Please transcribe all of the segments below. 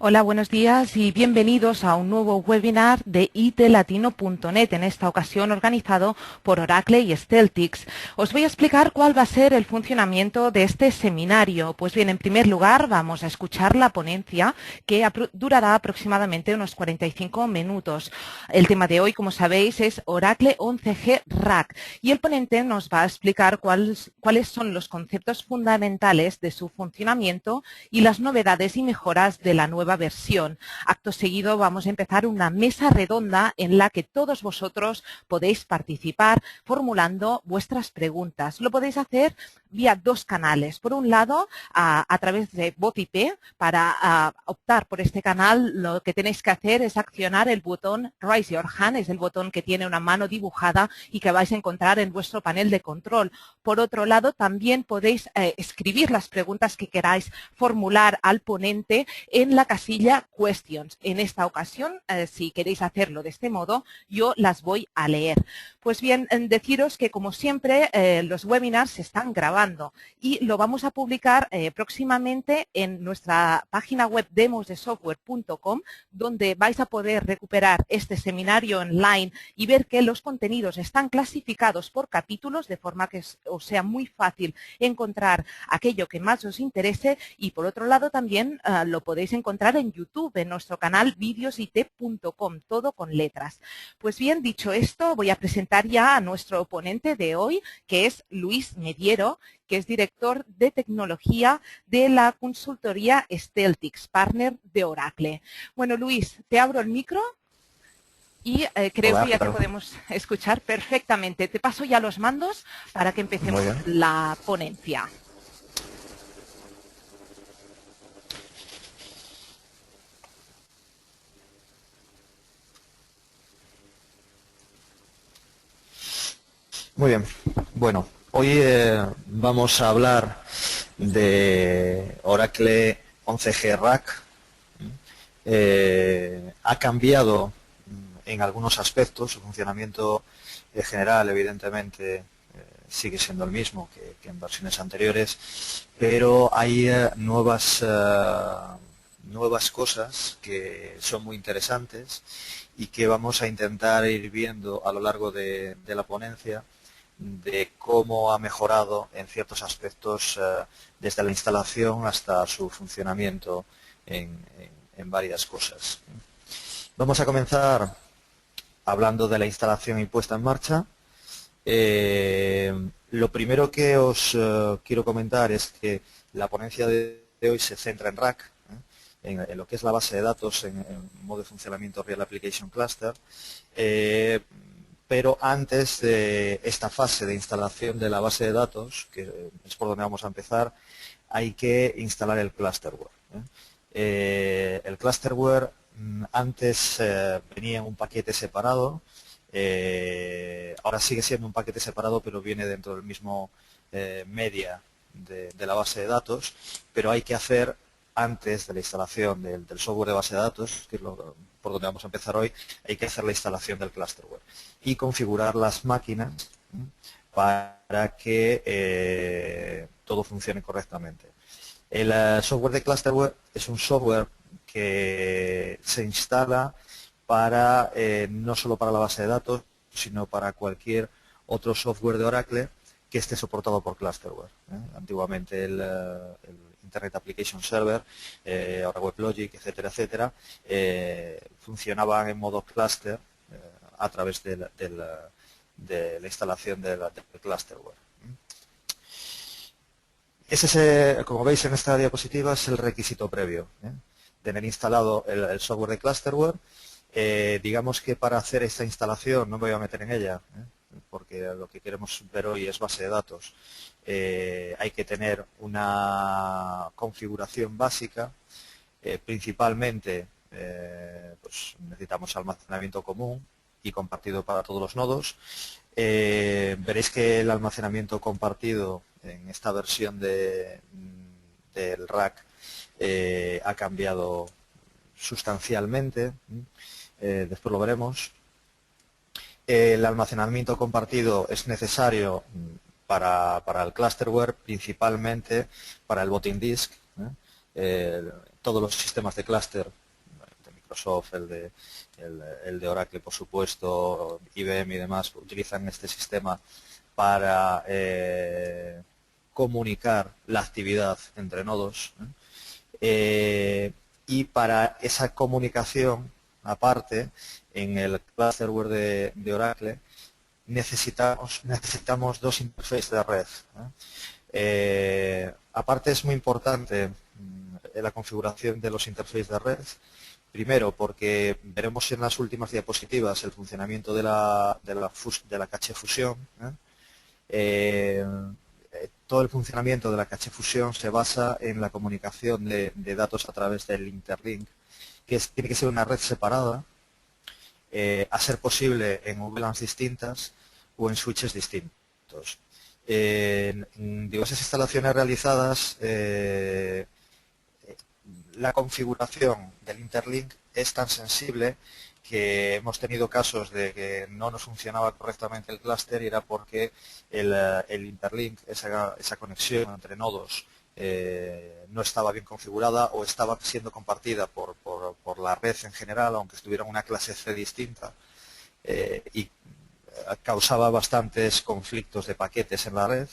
Hola, buenos días y bienvenidos a un nuevo webinar de itlatino.net, en esta ocasión organizado por Oracle y Celtics. Os voy a explicar cuál va a ser el funcionamiento de este seminario. Pues bien, en primer lugar vamos a escuchar la ponencia que durará aproximadamente unos 45 minutos. El tema de hoy, como sabéis, es Oracle 11G RAC y el ponente nos va a explicar cuáles son los conceptos fundamentales de su funcionamiento y las novedades y mejoras de la nueva versión. Acto seguido vamos a empezar una mesa redonda en la que todos vosotros podéis participar formulando vuestras preguntas. Lo podéis hacer vía dos canales. Por un lado, a través de voz IP. Para optar por este canal, lo que tenéis que hacer es accionar el botón Raise Your Hand, es el botón que tiene una mano dibujada y que vais a encontrar en vuestro panel de control. Por otro lado, también podéis escribir las preguntas que queráis formular al ponente en la casilla Questions. En esta ocasión, si queréis hacerlo de este modo, yo las voy a leer. Pues bien, deciros que como siempre los webinars se están grabando y lo vamos a publicar próximamente en nuestra página web demosdesoftware.com, donde vais a poder recuperar este seminario online y ver que los contenidos están clasificados por capítulos, de forma que os sea muy fácil encontrar aquello que más os interese. Y por otro lado también lo podéis encontrar en YouTube, en nuestro canal videosit.com, todo con letras. Pues bien, dicho esto, voy a presentar ya a nuestro ponente de hoy, que es Luis Mediero, que es director de tecnología de la consultoría Celtics, partner de Oracle. Bueno, Luis, te abro el micro. Y creo Hola, que ¿qué ya te tal? podemos escuchar perfectamente. Te paso ya los mandos para que Muy empecemos bien. la ponencia. Muy bien. Bueno, hoy vamos a hablar de Oracle 11G RAC. Ha cambiado en algunos aspectos, su funcionamiento general evidentemente sigue siendo el mismo que en versiones anteriores, pero hay nuevas cosas que son muy interesantes y que vamos a intentar ir viendo a lo largo de la ponencia, de cómo ha mejorado en ciertos aspectos desde la instalación hasta su funcionamiento en varias cosas. Vamos a comenzar hablando de la instalación y puesta en marcha. Lo primero que os quiero comentar es que la ponencia de hoy se centra en RAC, en lo que es la base de datos en modo de funcionamiento Real Application Cluster, pero antes de esta fase de instalación de la base de datos, que es por donde vamos a empezar, hay que instalar el clusterware. El clusterware antes venía en un paquete separado. Ahora sigue siendo un paquete separado, pero viene dentro del mismo media de la base de datos, pero hay que hacer, antes de la instalación del software de base de datos, que es por donde vamos a empezar hoy, hay que hacer la instalación del clusterware y configurar las máquinas para que todo funcione correctamente. El software de clusterware es un software que se instala para no solo para la base de datos, sino para cualquier otro software de Oracle que esté soportado por clusterware. Antiguamente el Internet Application Server, ahora WebLogic, etcétera, etcétera, funcionaban en modo cluster a través de la instalación del clusterware. Como veis en esta diapositiva, es el requisito previo. Tener instalado el software de clusterware. Digamos que para hacer esta instalación, no me voy a meter en ella, porque lo que queremos ver hoy es base de datos. Hay que tener una configuración básica. Principalmente pues necesitamos almacenamiento común y compartido para todos los nodos. Veréis que el almacenamiento compartido en esta versión del RAC ha cambiado sustancialmente. Después lo veremos. El almacenamiento compartido es necesario para el clusterware, principalmente para el booting disk. todos los sistemas de clúster, de Microsoft, el de Oracle, por supuesto, IBM y demás, utilizan este sistema para comunicar la actividad entre nodos. Y para esa comunicación, aparte, en el clusterware de Oracle, necesitamos dos interfaces de red. Aparte es muy importante la configuración de los interfaces de red. Primero, porque veremos en las últimas diapositivas el funcionamiento de la caché fusión. Todo el funcionamiento de la caché fusión se basa en la comunicación de datos a través del interlink, que tiene que ser una red separada, a ser posible en VLANs distintas o en switches distintos. En diversas instalaciones realizadas, la configuración del interlink es tan sensible que hemos tenido casos de que no nos funcionaba correctamente el clúster y era porque el interlink, esa conexión entre nodos, no estaba bien configurada o estaba siendo compartida por la red en general, aunque estuviera en una clase C distinta, y causaba bastantes conflictos de paquetes en la red,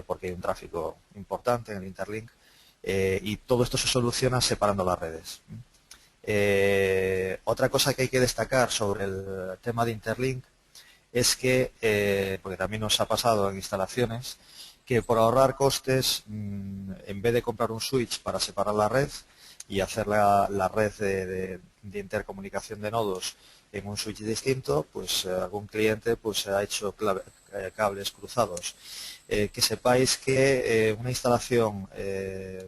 porque hay un tráfico importante en el interlink, y todo esto se soluciona separando las redes. Otra cosa que hay que destacar sobre el tema de interlink es que, porque también nos ha pasado en instalaciones, que por ahorrar costes, en vez de comprar un switch para separar la red y hacer la red de intercomunicación de nodos en un switch distinto, pues algún cliente pues ha hecho cables cruzados. Que sepáis que una instalación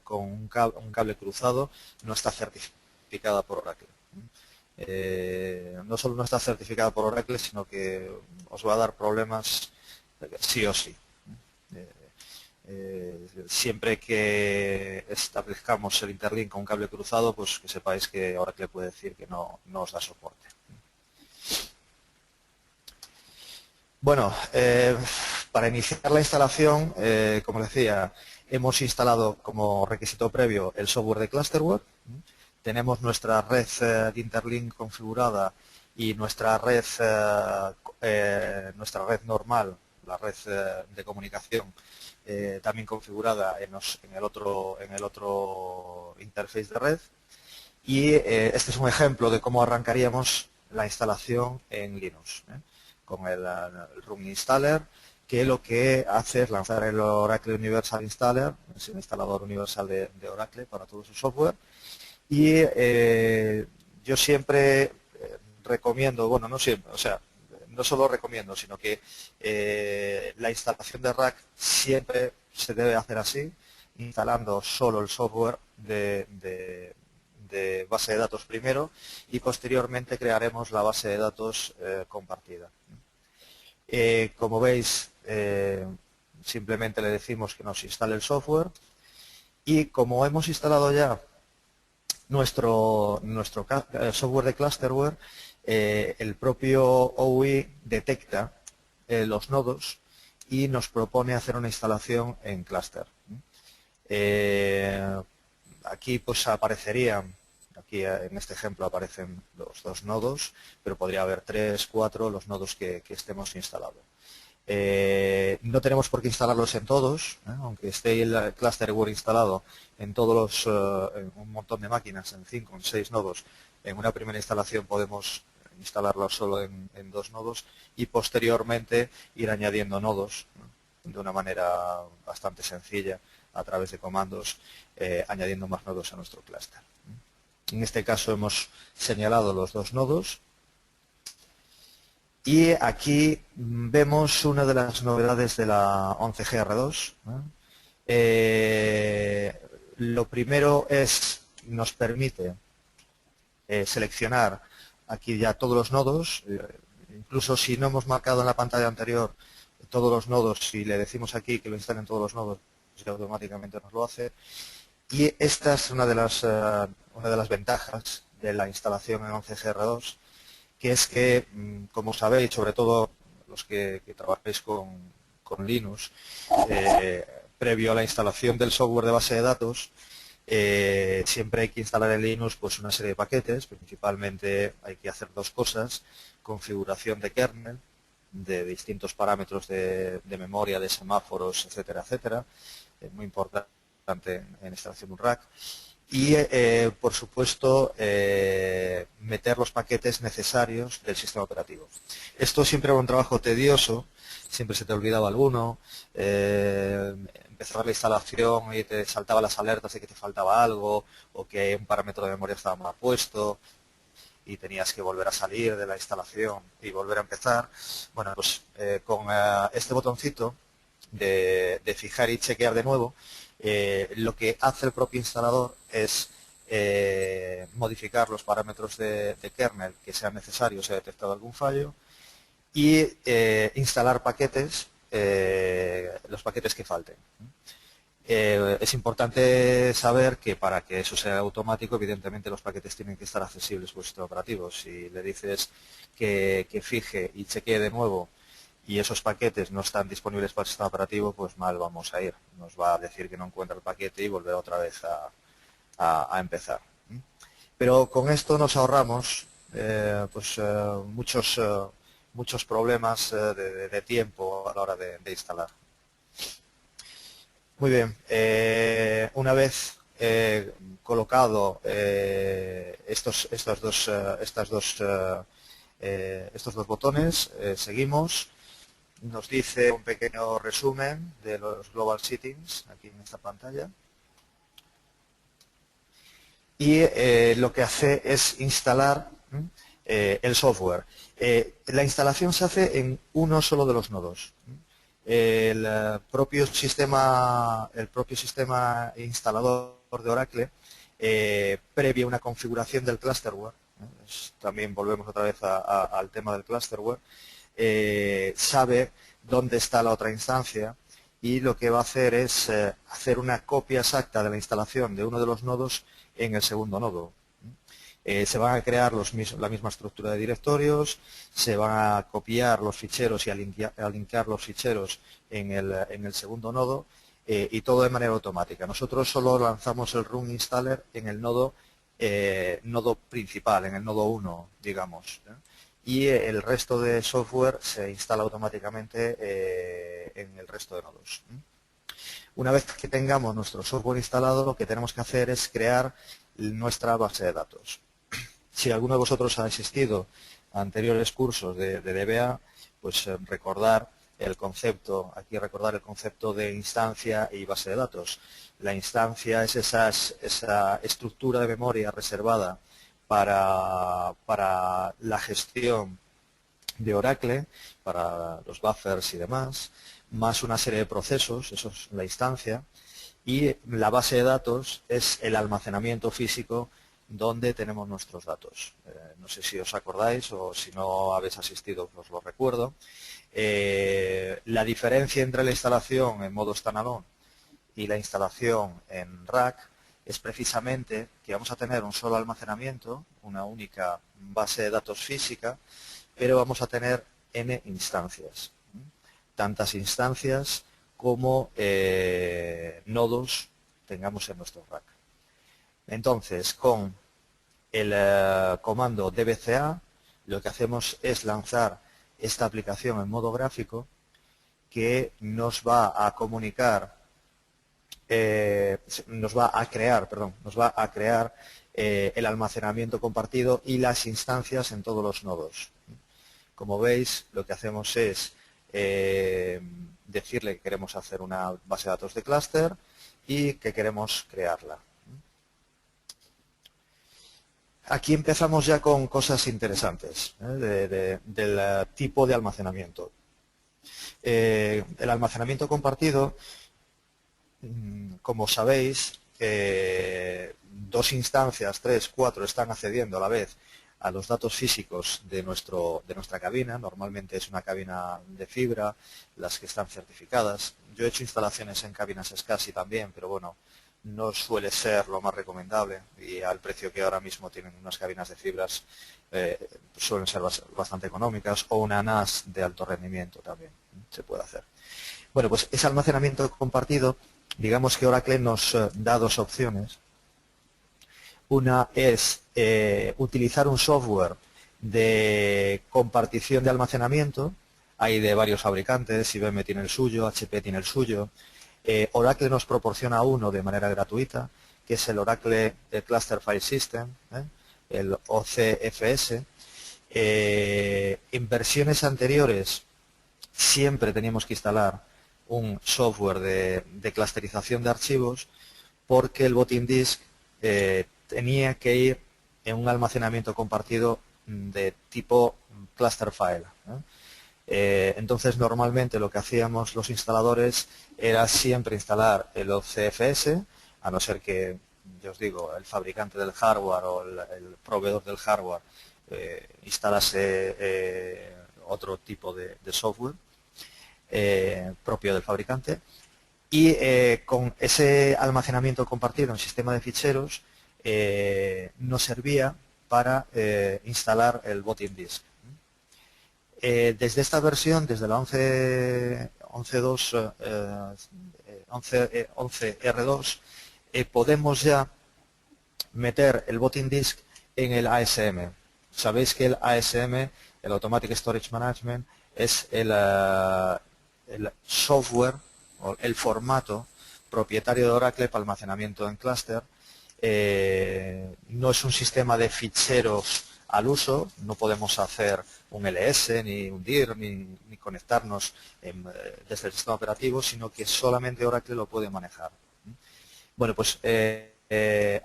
con un cable cruzado no está certificada por Oracle. No solo no está certificada por Oracle, sino que os va a dar problemas sí o sí. Siempre que establezcamos el interlink con un cable cruzado, pues que sepáis que Oracle puede decir que no os da soporte. Bueno, para iniciar la instalación, como decía, hemos instalado como requisito previo el software de Clusterware. Tenemos nuestra red de interlink configurada y nuestra red normal, la red de comunicación, también configurada en el otro interface de red. Y este es un ejemplo de cómo arrancaríamos la instalación en Linux, con el Run Installer, que lo que hace es lanzar el Oracle Universal Installer, es un instalador universal de Oracle para todo su software. Y yo siempre recomiendo, bueno, no siempre, o sea, no solo recomiendo, sino que la instalación de rack siempre se debe hacer así, instalando solo el software de base de datos primero y posteriormente crearemos la base de datos compartida. Como veis, simplemente le decimos que nos instale el software y como hemos instalado ya nuestro software de Clusterware, el propio OUI detecta los nodos y nos propone hacer una instalación en Cluster. Aquí pues aparecerían, aquí en este ejemplo aparecen los dos nodos, pero podría haber 3, 4 los nodos que estemos instalando. No tenemos por qué instalarlos en todos, aunque esté el Clusterware instalado en en un montón de máquinas, en 5, en 6 nodos. En una primera instalación podemos instalarlo solo en 2 nodos y posteriormente ir añadiendo nodos de una manera bastante sencilla a través de comandos, añadiendo más nodos a nuestro clúster. En este caso hemos señalado los 2 nodos. Y aquí vemos una de las novedades de la 11GR2. Lo primero nos permite seleccionar aquí ya todos los nodos, incluso si no hemos marcado en la pantalla anterior todos los nodos, si le decimos aquí que lo instalen todos los nodos, ya automáticamente nos lo hace. Y esta es una de las ventajas de la instalación en 11GR2, que es que, como sabéis, sobre todo los que trabajáis con Linux, previo a la instalación del software de base de datos, siempre hay que instalar en Linux pues una serie de paquetes. Principalmente hay que hacer dos cosas: configuración de kernel, de distintos parámetros de memoria, de semáforos, etcétera, etcétera. Muy importante en instalación de un rack. Y, por supuesto, meter los paquetes necesarios del sistema operativo. Esto siempre era un trabajo tedioso, siempre se te olvidaba alguno, empezaba la instalación y te saltaban las alertas de que te faltaba algo o que un parámetro de memoria estaba mal puesto y tenías que volver a salir de la instalación y volver a empezar. Bueno, pues con este botoncito de fijar y chequear de nuevo, lo que hace el propio instalador es modificar los parámetros de kernel que sean necesarios si ha detectado algún fallo y instalar paquetes, los paquetes que falten. Es importante saber que para que eso sea automático, evidentemente los paquetes tienen que estar accesibles por el sistema operativo. Si le dices que fije y chequee de nuevo y esos paquetes no están disponibles para el sistema operativo, pues mal vamos a ir. Nos va a decir que no encuentra el paquete y volverá otra vez a empezar. Pero con esto nos ahorramos muchos problemas de tiempo a la hora de instalar. Muy bien, una vez colocado estos dos botones, seguimos. Nos dice un pequeño resumen de los Global Settings aquí en esta pantalla. Y lo que hace es instalar el software. La instalación se hace en uno solo de los nodos. El propio sistema instalador de Oracle, previa una configuración del clusterware, también volvemos otra vez al tema del clusterware, sabe dónde está la otra instancia y lo que va a hacer es hacer una copia exacta de la instalación de uno de los nodos en el segundo nodo. Se van a crear la misma estructura de directorios, se van a copiar los ficheros y a linkear los ficheros en el segundo nodo, y todo de manera automática. Nosotros solo lanzamos el run installer en el nodo principal, en el nodo 1, digamos, y el resto de software se instala automáticamente en el resto de nodos. Una vez que tengamos nuestro software instalado, lo que tenemos que hacer es crear nuestra base de datos. Si alguno de vosotros ha asistido a anteriores cursos de DBA, pues recordar el concepto de instancia y base de datos. La instancia es esa estructura de memoria reservada para la gestión de Oracle, para los buffers y demás, más una serie de procesos, eso es la instancia, y la base de datos es el almacenamiento físico donde tenemos nuestros datos. No sé si os acordáis o si no habéis asistido, os lo recuerdo. La diferencia entre la instalación en modo standalone y la instalación en rack es precisamente que vamos a tener un solo almacenamiento, una única base de datos física, pero vamos a tener n instancias, tantas instancias como nodos tengamos en nuestro rack. Entonces, con el comando dbca, lo que hacemos es lanzar esta aplicación en modo gráfico que nos va a comunicar, nos va a crear el almacenamiento compartido y las instancias en todos los nodos. Como veis, lo que hacemos es decirle que queremos hacer una base de datos de clúster y que queremos crearla. Aquí empezamos ya con cosas interesantes del tipo de almacenamiento. El almacenamiento compartido, como sabéis, 2 instancias, 3, 4 están accediendo a la vez a los datos físicos de nuestra cabina. Normalmente es una cabina de fibra, las que están certificadas. Yo he hecho instalaciones en cabinas SCSI también, pero bueno, no suele ser lo más recomendable y al precio que ahora mismo tienen unas cabinas de fibras suelen ser bastante económicas, o una NAS de alto rendimiento también se puede hacer. Bueno, pues ese almacenamiento compartido, digamos que Oracle nos da 2 opciones. Una es utilizar un software de compartición de almacenamiento. Hay de varios fabricantes, IBM tiene el suyo, HP tiene el suyo. Oracle nos proporciona uno de manera gratuita, que es el Oracle Cluster File System, el OCFS. En versiones anteriores siempre teníamos que instalar un software de clusterización de archivos, porque el botting disk tenía que ir en un almacenamiento compartido de tipo cluster file. Entonces, normalmente lo que hacíamos los instaladores era siempre instalar el OCFS, a no ser que, yo os digo, el fabricante del hardware o el proveedor del hardware instalase otro tipo de software propio del fabricante. Y con ese almacenamiento compartido en sistema de ficheros nos servía para instalar el botting disk. Desde esta versión, desde la 11R2, podemos ya meter el botting disk en el ASM. Sabéis que el ASM, el Automatic Storage Management, es el software o el formato propietario de Oracle para almacenamiento en clúster. No es un sistema de ficheros al uso, no podemos hacer un LS, ni un DIR, ni conectarnos desde el sistema operativo, sino que solamente Oracle lo puede manejar. Bueno, pues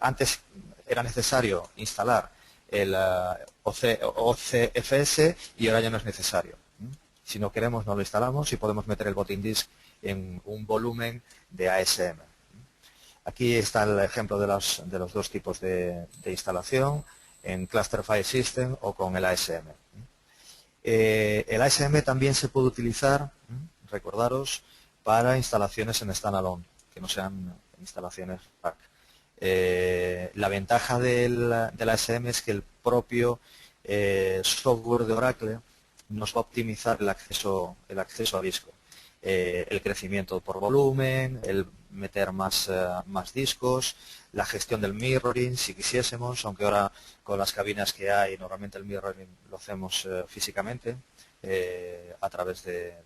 antes era necesario instalar el OCFS y ahora ya no es necesario. Si no queremos, no lo instalamos y podemos meter el botting disk en un volumen de ASM. Aquí está el ejemplo de los dos tipos de instalación, en Cluster File System o con el ASM. El ASM también se puede utilizar, recordaros, para instalaciones en standalone, que no sean instalaciones rack. La ventaja del ASM es que el propio software de Oracle nos va a optimizar el acceso a disco. El crecimiento por volumen, el meter más discos, la gestión del mirroring si quisiésemos, aunque ahora con las cabinas que hay normalmente el mirroring lo hacemos físicamente a través de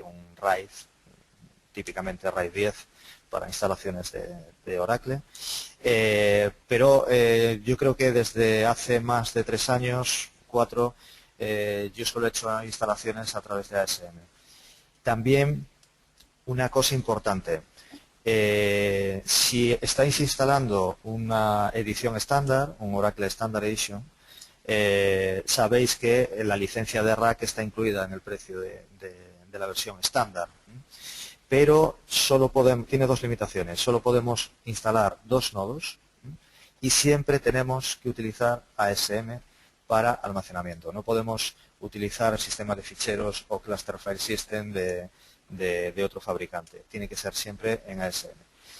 un RAID, típicamente RAID 10 para instalaciones de Oracle. Pero yo creo que desde hace más de 3 años, 4, yo solo he hecho instalaciones a través de ASM. También una cosa importante, si estáis instalando una edición estándar, un Oracle Standard Edition, sabéis que la licencia de rack está incluida en el precio de la versión estándar, pero tiene dos limitaciones, solo podemos instalar 2 nodos y siempre tenemos que utilizar ASM para almacenamiento. No podemos utilizar el sistema de ficheros o Cluster File System de otro fabricante. Tiene que ser siempre en ASM.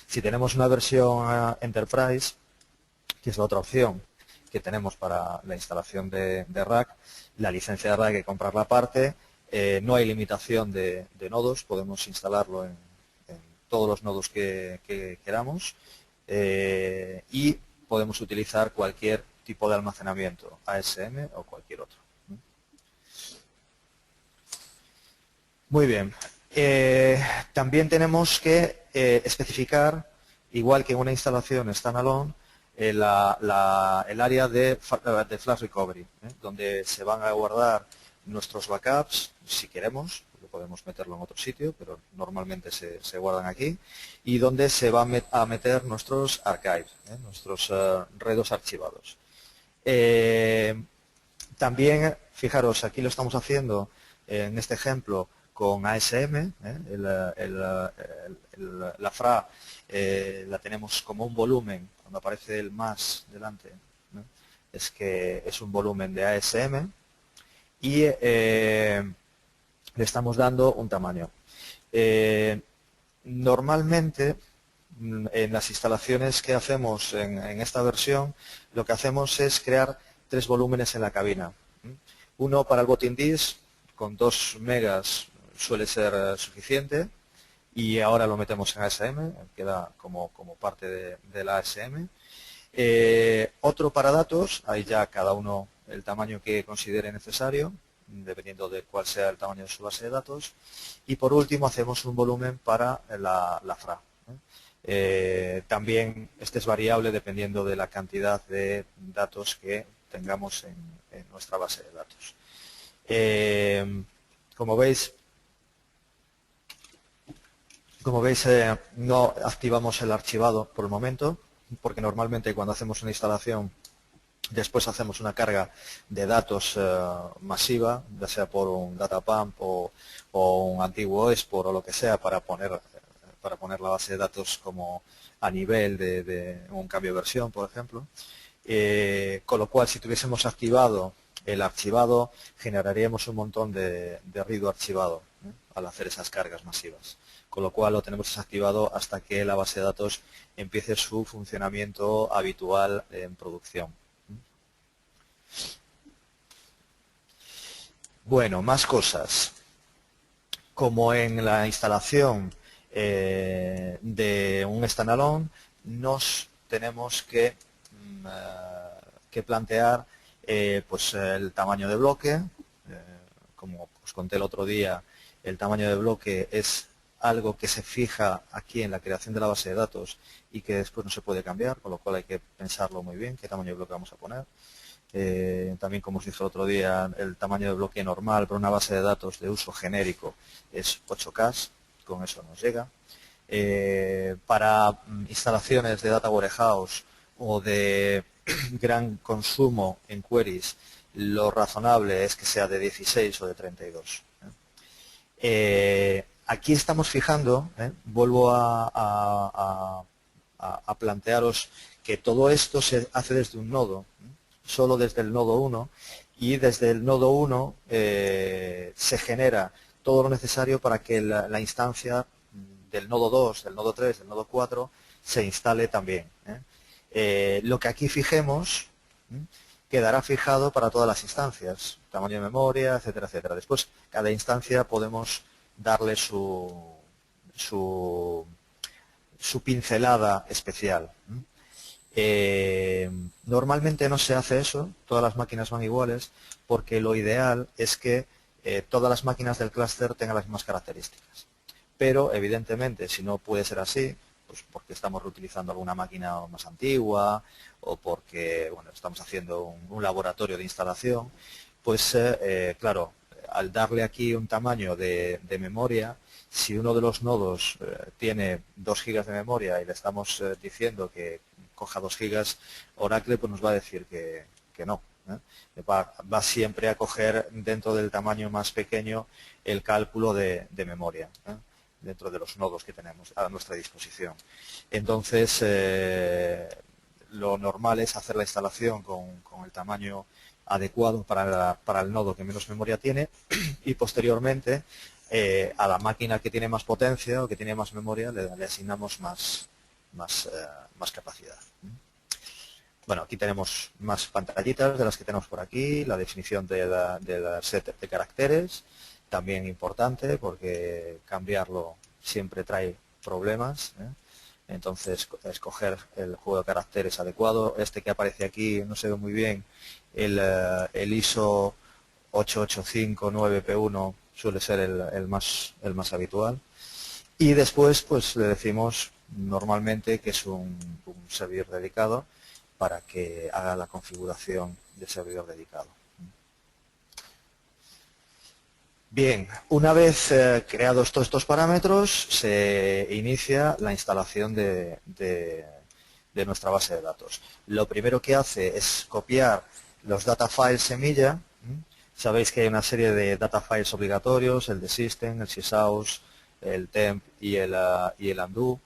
Si tenemos una versión Enterprise, que es la otra opción que tenemos para la instalación de rack, la licencia de rack hay que comprarla aparte. No hay limitación de nodos, podemos instalarlo en todos los nodos que queramos y podemos utilizar cualquier tipo de almacenamiento, ASM o cualquier otro. Muy bien. También tenemos que especificar, igual que en una instalación standalone, el área de flash recovery, donde se van a guardar nuestros backups, si queremos, podemos meterlo en otro sitio, pero normalmente se guardan aquí, y donde se va a meter nuestros archives, nuestros redos archivados. También, fijaros, aquí lo estamos haciendo en este ejemplo con ASM, la FRA la tenemos como un volumen, cuando aparece el más delante, es que es un volumen de ASM y le estamos dando un tamaño. Normalmente, en las instalaciones que hacemos en esta versión, lo que hacemos es crear 3 volúmenes en la cabina. Uno para el botting disk, con 2 megas suele ser suficiente, y ahora lo metemos en ASM, queda como parte de la ASM. Otro para datos, hay ya cada uno el tamaño que considere necesario, dependiendo de cuál sea el tamaño de su base de datos. Y por último hacemos un volumen para la FRA. También este es variable dependiendo de la cantidad de datos que tengamos en nuestra base de datos. Como veis, no activamos el archivado por el momento, porque normalmente cuando hacemos una instalación, después hacemos una carga de datos masiva, ya sea por un data pump o un antiguo export o lo que sea, para poner la base de datos como a nivel de un cambio de versión, por ejemplo. Con lo cual, si tuviésemos activado el archivado, generaríamos un montón de ruido archivado al hacer esas cargas masivas. Con lo cual lo tenemos desactivado hasta que la base de datos empiece su funcionamiento habitual en producción. Bueno, más cosas. Como en la instalación de un standalone, nos tenemos que plantear pues el tamaño de bloque. Como os conté el otro día, el tamaño de bloque es algo que se fija aquí en la creación de la base de datos y que después no se puede cambiar, con lo cual hay que pensarlo muy bien, qué tamaño de bloque vamos a poner. También, como os dije el otro día, el tamaño de bloque normal para una base de datos de uso genérico es 8K, con eso nos llega. Para instalaciones de Data Warehouse o de gran consumo en queries, lo razonable es que sea de 16 o de 32. Aquí estamos fijando, vuelvo a plantearos que todo esto se hace desde un nodo, solo desde el nodo 1, y desde el nodo 1 se genera todo lo necesario para que la instancia del nodo 2, del nodo 3, del nodo 4 se instale también. Lo que aquí fijemos quedará fijado para todas las instancias, tamaño de memoria, etcétera, etcétera. Después, cada instancia podemos darle su pincelada especial. Normalmente no se hace eso, todas las máquinas van iguales, porque lo ideal es que todas las máquinas del clúster tengan las mismas características. Pero, evidentemente, si no puede ser así, pues porque estamos reutilizando alguna máquina más antigua o porque bueno, estamos haciendo un laboratorio de instalación, pues claro, al darle aquí un tamaño de memoria, si uno de los nodos tiene 2 gigas de memoria y le estamos diciendo que coja 2 gigas, Oracle pues nos va a decir que no. Va siempre a coger dentro del tamaño más pequeño el cálculo de memoria, dentro de los nodos que tenemos a nuestra disposición. Entonces, lo normal es hacer la instalación con el tamaño adecuado para el nodo que menos memoria tiene y posteriormente a la máquina que tiene más potencia o que tiene más memoria le asignamos más capacidad. Bueno, aquí tenemos más pantallitas de las que tenemos por aquí, la definición de la set de caracteres, también importante porque cambiarlo siempre trae problemas. Entonces, escoger el juego de caracteres adecuado. Este que aparece aquí no se ve muy bien, el ISO 8859P1 suele ser el más habitual. Y después pues le decimos normalmente que es un servidor dedicado para que haga la configuración de servidor dedicado. Bien, una vez creados todos estos parámetros, se inicia la instalación de nuestra base de datos. Lo primero que hace es copiar los data files semilla. Sabéis que hay una serie de data files obligatorios, el de system, el sysout, el temp y el undo.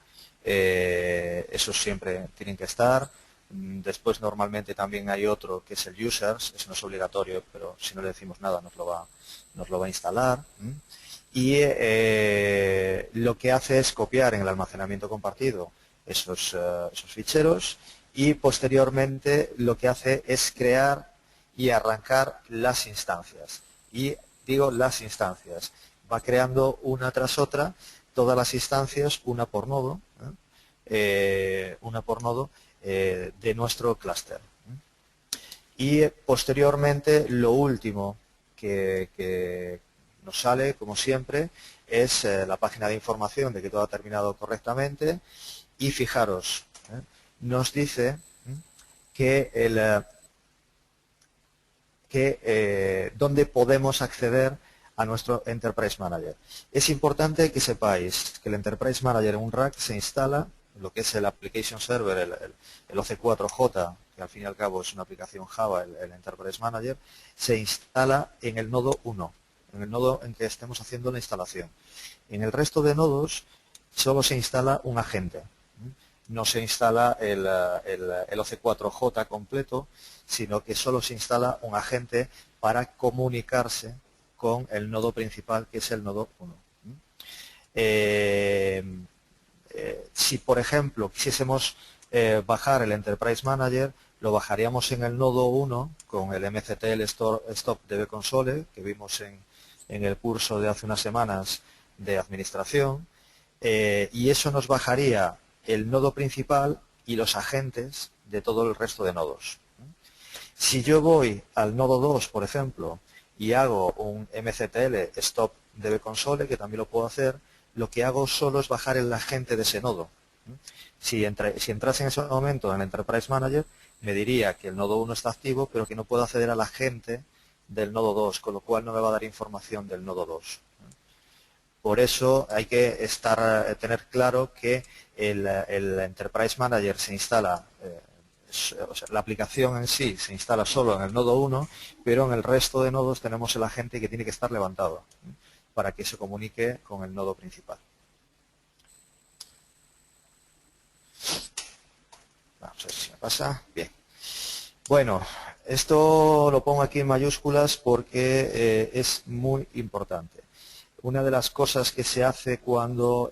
Esos siempre tienen que estar. Después normalmente también hay otro que es el users, eso no es obligatorio, pero si no le decimos nada nos lo va a instalar. Y lo que hace es copiar en el almacenamiento compartido esos ficheros y posteriormente lo que hace es crear y arrancar las instancias. Y digo las instancias, va creando una tras otra todas las instancias, una por nodo, una por nodo de nuestro clúster. Y posteriormente lo último que nos sale, como siempre, es la página de información de que todo ha terminado correctamente. Y fijaros, nos dice dónde podemos acceder a nuestro Enterprise Manager. Es importante que sepáis que el Enterprise Manager en un rack se instala, lo que es el Application Server, el OC4J, que al fin y al cabo es una aplicación Java, el Enterprise Manager, se instala en el nodo 1, en el nodo en que estemos haciendo la instalación. En el resto de nodos solo se instala un agente. No se instala el OC4J completo, sino que solo se instala un agente para comunicarse con el nodo principal, que es el nodo 1. Si, por ejemplo, quisiésemos bajar el Enterprise Manager, lo bajaríamos en el nodo 1 con el mctl stop dbconsole, que vimos en el curso de hace unas semanas de administración, y eso nos bajaría el nodo principal y los agentes de todo el resto de nodos. Si yo voy al nodo 2, por ejemplo, y hago un mctl stop dbconsole, que también lo puedo hacer, lo que hago solo es bajar el agente de ese nodo. Si entrase en ese momento en el Enterprise Manager, me diría que el nodo 1 está activo, pero que no puedo acceder al agente del nodo 2, con lo cual no me va a dar información del nodo 2. Por eso hay que tener claro que el Enterprise Manager se instala, o sea, la aplicación en sí se instala solo en el nodo 1, pero en el resto de nodos tenemos el agente que tiene que estar levantado para que se comunique con el nodo principal. Vamos a ver si me pasa. Bien. Bueno, esto lo pongo aquí en mayúsculas porque es muy importante. Una de las cosas que se hace cuando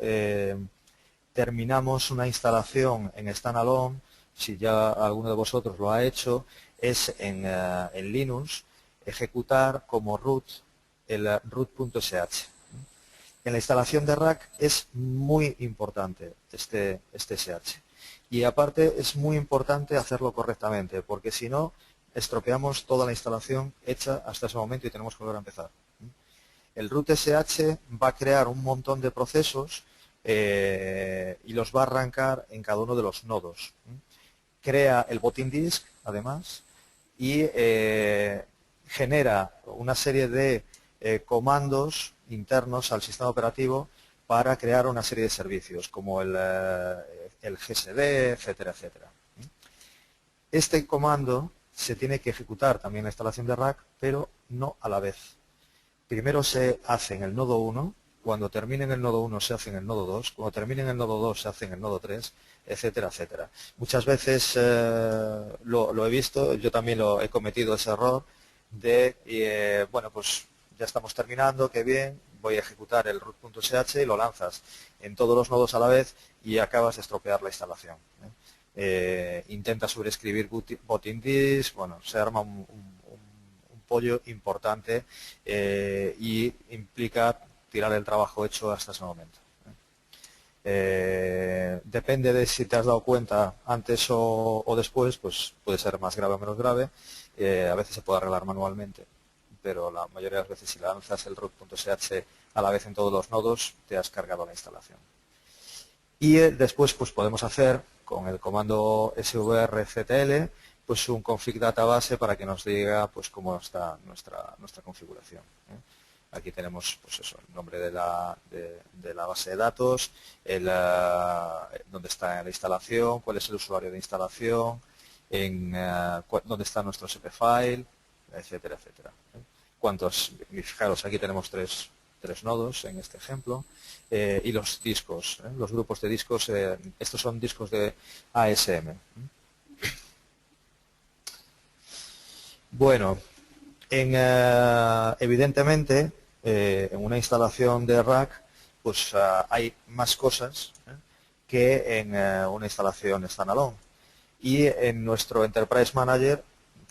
terminamos una instalación en standalone, si ya alguno de vosotros lo ha hecho, es en Linux ejecutar como root el root.sh. En la instalación de rack es muy importante este sh. Y aparte es muy importante hacerlo correctamente, porque si no, estropeamos toda la instalación hecha hasta ese momento y tenemos que volver a empezar. El root sh va a crear un montón de procesos y los va a arrancar en cada uno de los nodos. Crea el botting disk, además, y genera una serie de comandos internos al sistema operativo para crear una serie de servicios, como el GSD, etcétera, etcétera. Este comando se tiene que ejecutar también en la instalación de rack, pero no a la vez. Primero se hace en el nodo 1, cuando termine en el nodo 1 se hace en el nodo 2, cuando termine en el nodo 2 se hace en el nodo 3, etcétera, etcétera. Muchas veces lo he visto, yo también lo he cometido ese error de, bueno, pues ya estamos terminando, qué bien, voy a ejecutar el root.sh y lo lanzas en todos los nodos a la vez y acabas de estropear la instalación. Intenta sobreescribir botting disk, bueno, se arma un pollo importante y implica tirar el trabajo hecho hasta ese momento. Depende de si te has dado cuenta antes o después, pues puede ser más grave o menos grave. A veces se puede arreglar manualmente, pero la mayoría de las veces si lanzas el root.sh a la vez en todos los nodos, te has cargado la instalación. Y después pues podemos hacer con el comando svrctl pues un config database para que nos diga pues cómo está nuestra configuración. Aquí tenemos pues eso, el nombre de la base de datos, dónde está la instalación, cuál es el usuario de instalación, dónde está nuestro SP-file, etcétera, etcétera. Fijaros, aquí tenemos tres nodos en este ejemplo, y los discos, los grupos de discos, estos son discos de ASM. Bueno, evidentemente, en una instalación de rack, pues hay más cosas que en una instalación standalone. Y en nuestro Enterprise Manager,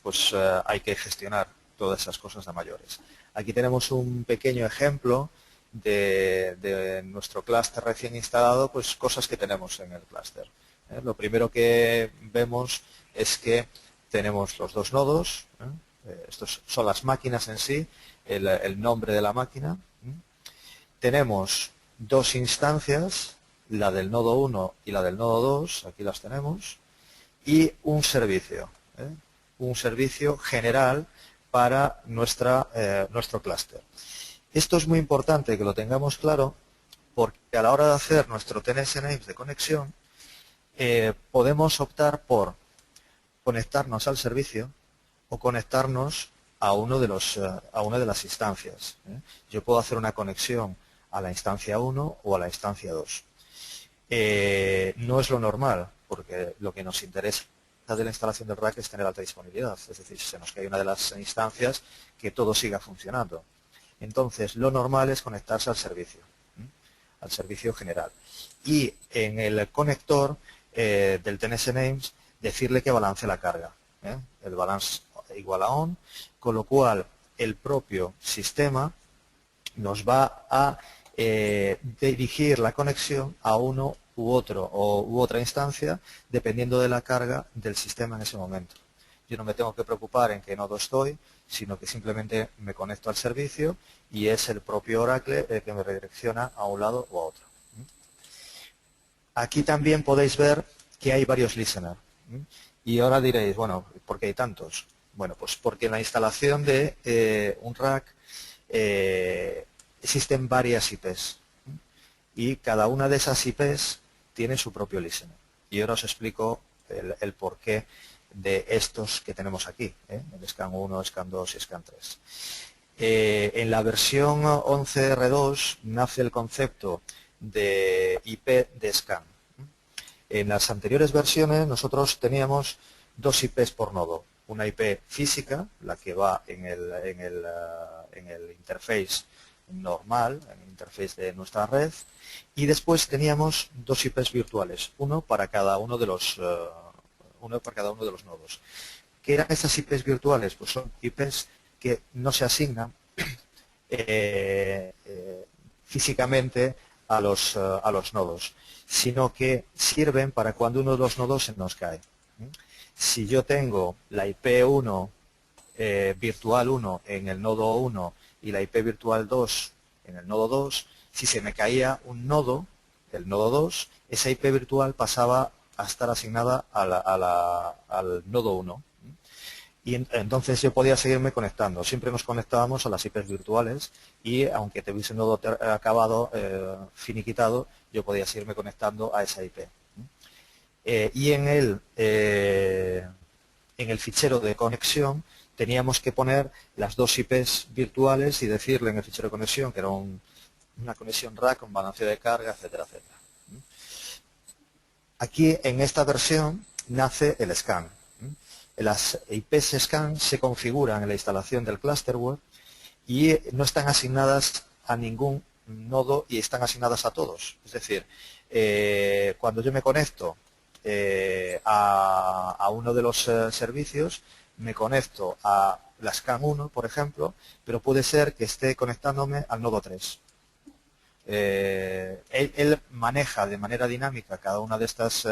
pues hay que gestionar todas esas cosas de mayores. Aquí tenemos un pequeño ejemplo de nuestro clúster recién instalado, pues cosas que tenemos en el clúster. Lo primero que vemos es que tenemos los dos nodos, estos son las máquinas en sí, el nombre de la máquina. Tenemos dos instancias, la del nodo 1 y la del nodo 2, aquí las tenemos, y un servicio general para nuestro clúster. Esto es muy importante que lo tengamos claro, porque a la hora de hacer nuestro TNS-Names de conexión, podemos optar por conectarnos al servicio o conectarnos a una de las instancias. Yo puedo hacer una conexión a la instancia 1 o a la instancia 2. No es lo normal, porque lo que nos interesa de la instalación del rack es tener alta disponibilidad, es decir, si se nos cae una de las instancias, que todo siga funcionando. Entonces, lo normal es conectarse al servicio general. Y en el conector del TNS-Names, decirle que balance la carga. El balance igual a on, con lo cual el propio sistema nos va a dirigir la conexión a uno u otra instancia, dependiendo de la carga del sistema en ese momento. Yo no me tengo que preocupar en qué nodo estoy, sino que simplemente me conecto al servicio y es el propio Oracle el que me redirecciona a un lado o a otro. Aquí también podéis ver que hay varios listeners. Y ahora diréis, bueno, ¿por qué hay tantos? Bueno, pues porque en la instalación de un rack existen varias IPs. Y cada una de esas IPs tiene su propio listener. Y ahora os explico el porqué de estos que tenemos aquí, el Scan 1, Scan 2 y Scan 3. En la versión 11R2 nace el concepto de IP de Scan. En las anteriores versiones nosotros teníamos dos IPs por nodo. Una IP física, la que va en el interface normal, en el interface de nuestra red, y después teníamos dos IPs virtuales, uno para cada uno de los nodos. ¿Qué eran esas IPs virtuales? Pues son IPs que no se asignan físicamente a los nodos, sino que sirven para cuando uno de los nodos se nos cae. Si yo tengo la IP1 virtual 1 en el nodo 1 y la IP virtual 2 en el nodo 2, si se me caía un nodo, el nodo 2, esa IP virtual pasaba a estar asignada al nodo 1. Y entonces yo podía seguirme conectando. Siempre nos conectábamos a las IPs virtuales y aunque tuviese un nodo acabado, finiquitado, yo podía seguirme conectando a esa IP. Y en el fichero de conexión teníamos que poner las dos IPs virtuales y decirle en el fichero de conexión que era una conexión rack con balanceo de carga, etcétera, etcétera. Aquí en esta versión nace el scan. Las IPs scan se configuran en la instalación del clusterware y no están asignadas a ningún nodo y están asignadas a todos. Es decir, cuando yo me conecto a uno de los servicios, me conecto a la scan 1, por ejemplo, pero puede ser que esté conectándome al nodo 3. Él maneja de manera dinámica cada una de estas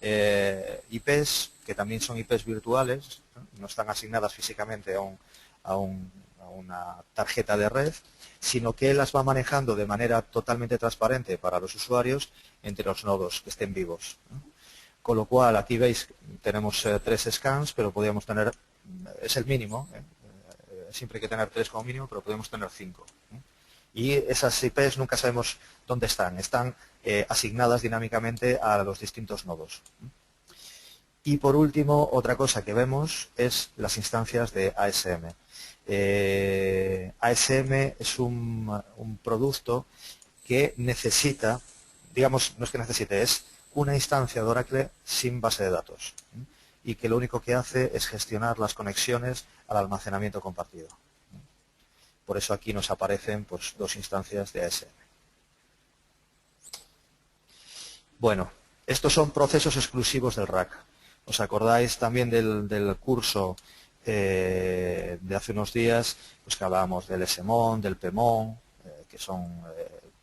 IPs, que también son IPs virtuales, no están asignadas físicamente a una tarjeta de red, sino que él las va manejando de manera totalmente transparente para los usuarios entre los nodos que estén vivos. Con lo cual, aquí veis, tenemos 3 scans, pero podríamos tener, es el mínimo, siempre hay que tener 3 como mínimo, pero podemos tener 5. Y esas IPs nunca sabemos dónde están asignadas dinámicamente a los distintos nodos. Y por último, otra cosa que vemos es las instancias de ASM. ASM es un producto que necesita, digamos, no es que necesite, es una instancia de Oracle sin base de datos y que lo único que hace es gestionar las conexiones al almacenamiento compartido. Por eso aquí nos aparecen pues, dos instancias de ASM. Bueno, estos son procesos exclusivos del rack. ¿Os acordáis también del curso de hace unos días? Pues que hablábamos del SMON, del PMON, que son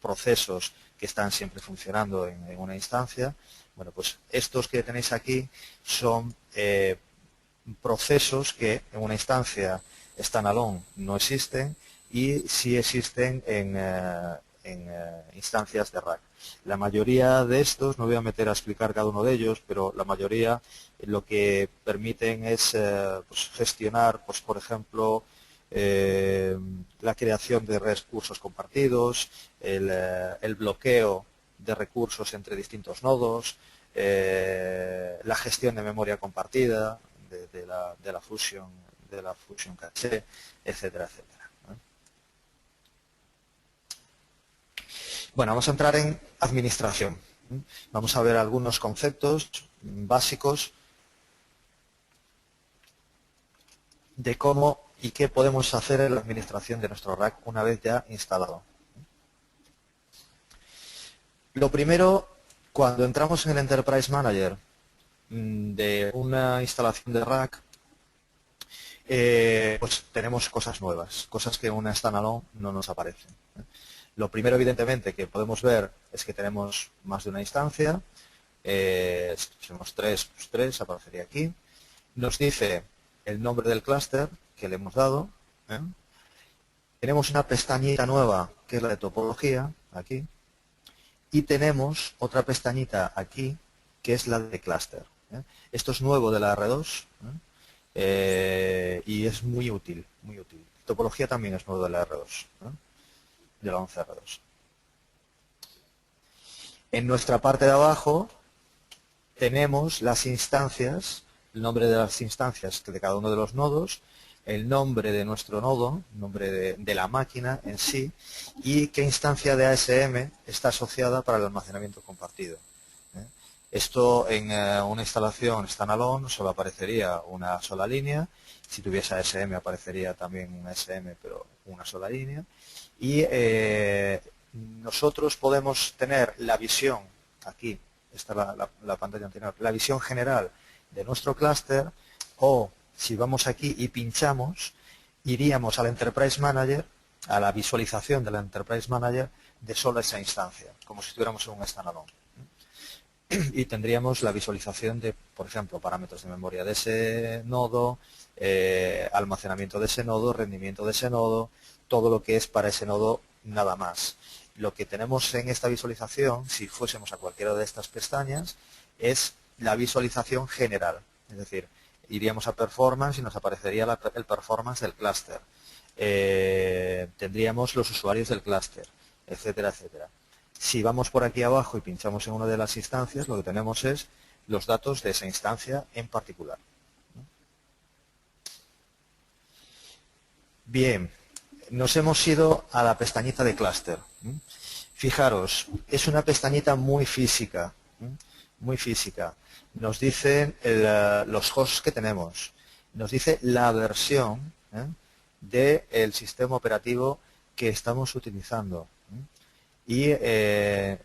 procesos que están siempre funcionando en una instancia. Bueno, pues estos que tenéis aquí son procesos que en una instancia standalone no existen y sí existen en instancias de rack. La mayoría de estos, no voy a meter a explicar cada uno de ellos, pero la mayoría lo que permiten es pues gestionar, pues por ejemplo, la creación de recursos compartidos, el bloqueo de recursos entre distintos nodos, la gestión de memoria compartida de la fusion caché, etcétera, etcétera. Bueno, vamos a entrar en administración. Vamos a ver algunos conceptos básicos de cómo y qué podemos hacer en la administración de nuestro rack una vez ya instalado. Lo primero, cuando entramos en el Enterprise Manager de una instalación de rack, pues tenemos cosas nuevas, cosas que en una standalone no nos aparecen. Lo primero, evidentemente, que podemos ver es que tenemos más de una instancia. Si somos 3, pues 3, aparecería aquí. Nos dice el nombre del clúster que le hemos dado. Tenemos una pestañita nueva, que es la de topología, aquí. Y tenemos otra pestañita aquí, que es la de clúster. Esto es nuevo de la R2 y es muy útil, muy útil. Topología también es nuevo de la R2. De la 11R2. En nuestra parte de abajo tenemos las instancias, el nombre de las instancias de cada uno de los nodos, el nombre de nuestro nodo, el nombre de la máquina en sí, y qué instancia de ASM está asociada para el almacenamiento compartido. Esto en una instalación standalone solo aparecería una sola línea. Si tuviese ASM aparecería también un ASM, pero una sola línea. Y nosotros podemos tener la visión, aquí está la pantalla anterior, la visión general de nuestro clúster, o si vamos aquí y pinchamos, iríamos al Enterprise Manager, a la visualización del Enterprise Manager de solo esa instancia, como si estuviéramos en un standalone. Y tendríamos la visualización de, por ejemplo, parámetros de memoria de ese nodo, almacenamiento de ese nodo, rendimiento de ese nodo, todo lo que es para ese nodo nada más. Lo que tenemos en esta visualización, si fuésemos a cualquiera de estas pestañas, es la visualización general. Es decir, iríamos a performance y nos aparecería el performance del clúster. Tendríamos los usuarios del clúster, etcétera, etcétera. Si vamos por aquí abajo y pinchamos en una de las instancias, lo que tenemos es los datos de esa instancia en particular. Bien, nos hemos ido a la pestañita de clúster. Fijaros, es una pestañita muy física, muy física. Nos dicen los hosts que tenemos, nos dice la versión del sistema operativo que estamos utilizando. Y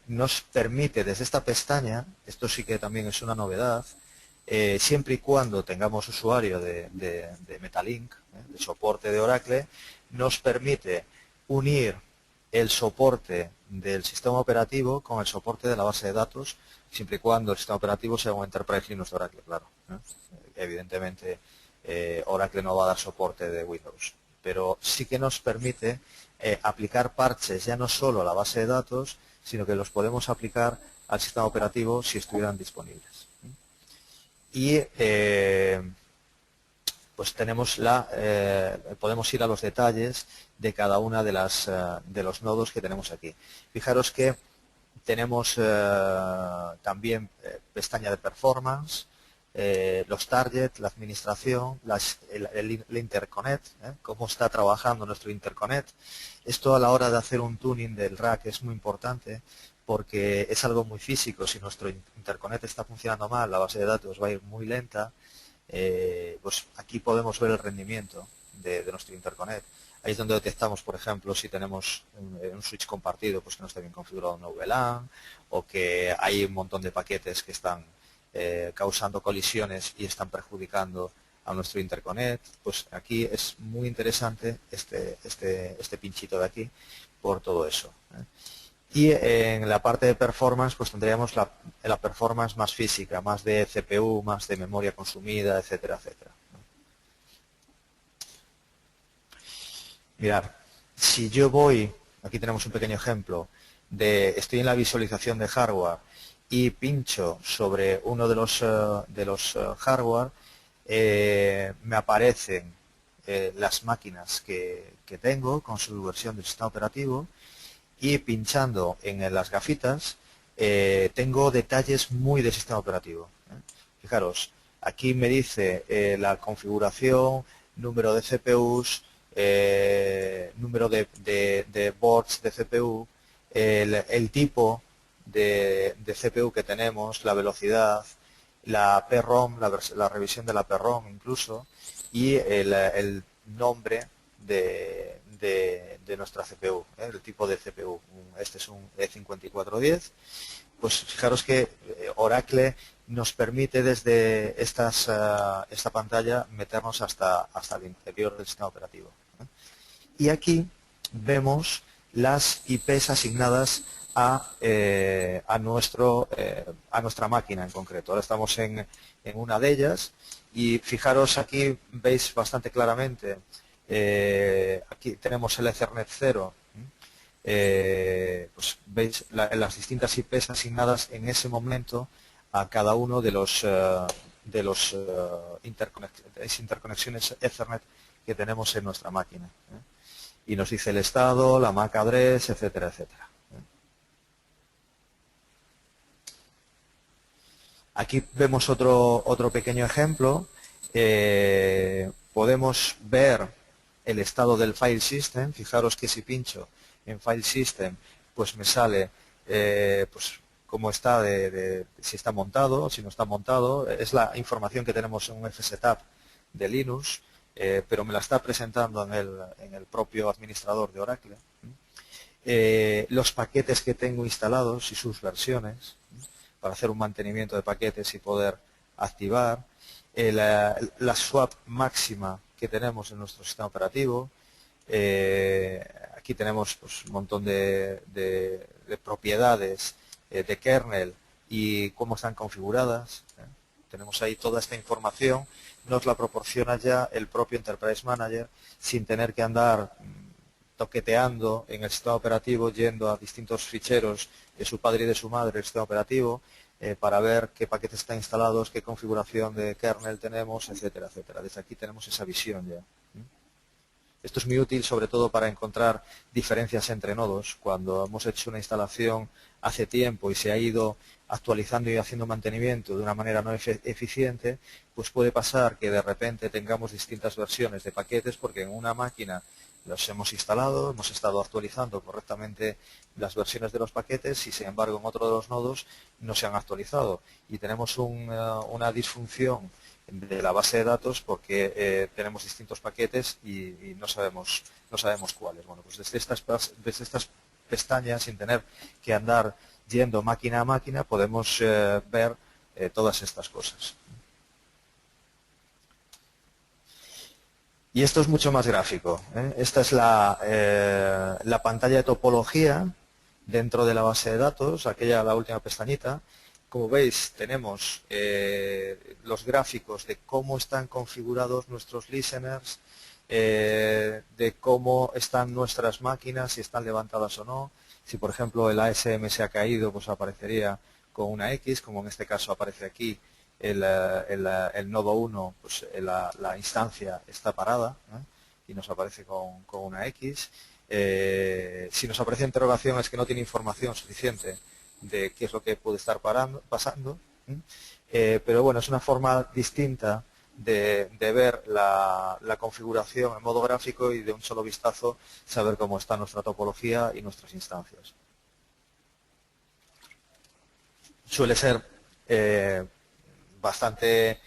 nos permite desde esta pestaña, esto sí que también es una novedad, siempre y cuando tengamos usuario de Metalink, de soporte de Oracle, nos permite unir el soporte del sistema operativo con el soporte de la base de datos, siempre y cuando el sistema operativo sea un Enterprise Linux de Oracle, claro. Evidentemente, Oracle no va a dar soporte de Windows, pero sí que nos permite aplicar parches ya no solo a la base de datos, sino que los podemos aplicar al sistema operativo si estuvieran disponibles. Y pues tenemos podemos ir a los detalles de cada una de los nodos que tenemos aquí. Fijaros que tenemos también pestaña de performance, los targets, la administración, el interconnect, cómo está trabajando nuestro interconnect. Esto a la hora de hacer un tuning del rack es muy importante porque es algo muy físico. Si nuestro interconnect está funcionando mal, la base de datos va a ir muy lenta. Pues aquí podemos ver el rendimiento de nuestro interconnect. Ahí es donde detectamos, por ejemplo, si tenemos un switch compartido pues que no está bien configurado en VLAN, o que hay un montón de paquetes que están causando colisiones y están perjudicando a nuestro interconnect. Pues aquí es muy interesante este pinchito de aquí, por todo eso. Y en la parte de performance, pues tendríamos la performance más física, más de CPU, más de memoria consumida, etcétera, etcétera. Mirad, si yo voy, aquí tenemos un pequeño ejemplo, estoy en la visualización de hardware y pincho sobre uno de los hardware, me aparecen las máquinas que tengo con su versión del sistema operativo, y pinchando en las gafitas tengo detalles muy del sistema operativo. Fijaros, aquí me dice la configuración, número de CPUs, número de boards de CPU, el tipo de CPU que tenemos, la velocidad, la PROM, la revisión de la PROM incluso, y el nombre de nuestra CPU, el tipo de CPU. Este es un E5410. Pues fijaros que Oracle nos permite desde esta pantalla meternos hasta el interior del sistema operativo. Y aquí vemos las IPs asignadas a nuestra máquina en concreto. Ahora estamos en una de ellas y fijaros, aquí veis bastante claramente, aquí tenemos el Ethernet 0, pues veis las distintas IPs asignadas en ese momento a cada uno de los interconexiones Ethernet que tenemos en nuestra máquina. Y nos dice el estado, la MAC address, etcétera, etcétera. Aquí vemos otro pequeño ejemplo. Podemos ver el estado del file system. Fijaros que si pincho en file system, pues me sale pues cómo está, si está montado o si no está montado. Es la información que tenemos en un fsetup de Linux, pero me la está presentando en el propio administrador de Oracle. Los paquetes que tengo instalados y sus versiones, para hacer un mantenimiento de paquetes y poder activar, la swap máxima que tenemos en nuestro sistema operativo. Aquí tenemos pues, un montón de propiedades de kernel y cómo están configuradas. Tenemos ahí toda esta información, nos la proporciona ya el propio Enterprise Manager sin tener que andar toqueteando en el sistema operativo, yendo a distintos ficheros de su padre y de su madre el sistema operativo, para ver qué paquetes están instalados, qué configuración de kernel tenemos, etcétera, etcétera. Desde aquí tenemos esa visión ya. Esto es muy útil sobre todo para encontrar diferencias entre nodos. Cuando hemos hecho una instalación hace tiempo y se ha ido actualizando y haciendo mantenimiento de una manera no eficiente, pues puede pasar que de repente tengamos distintas versiones de paquetes porque en una máquina los hemos instalado, hemos estado actualizando correctamente las versiones de los paquetes y sin embargo en otro de los nodos no se han actualizado y tenemos una disfunción de la base de datos porque tenemos distintos paquetes y no sabemos cuáles. Bueno, pues desde estas pestañas, sin tener que andar yendo máquina a máquina, podemos ver todas estas cosas. Y esto es mucho más gráfico. Esta es la pantalla de topología dentro de la base de datos, la última pestañita. Como veis, tenemos los gráficos de cómo están configurados nuestros listeners, de cómo están nuestras máquinas, si están levantadas o no. Si, por ejemplo, el ASM se ha caído, pues aparecería con una X, como en este caso aparece aquí. El nodo 1, pues la instancia está parada y nos aparece con una X. Si nos aparece interrogación es que no tiene información suficiente de qué es lo que puede estar pasando. Pero bueno, es una forma distinta de ver la configuración en modo gráfico y de un solo vistazo saber cómo está nuestra topología y nuestras instancias. Suele ser bastante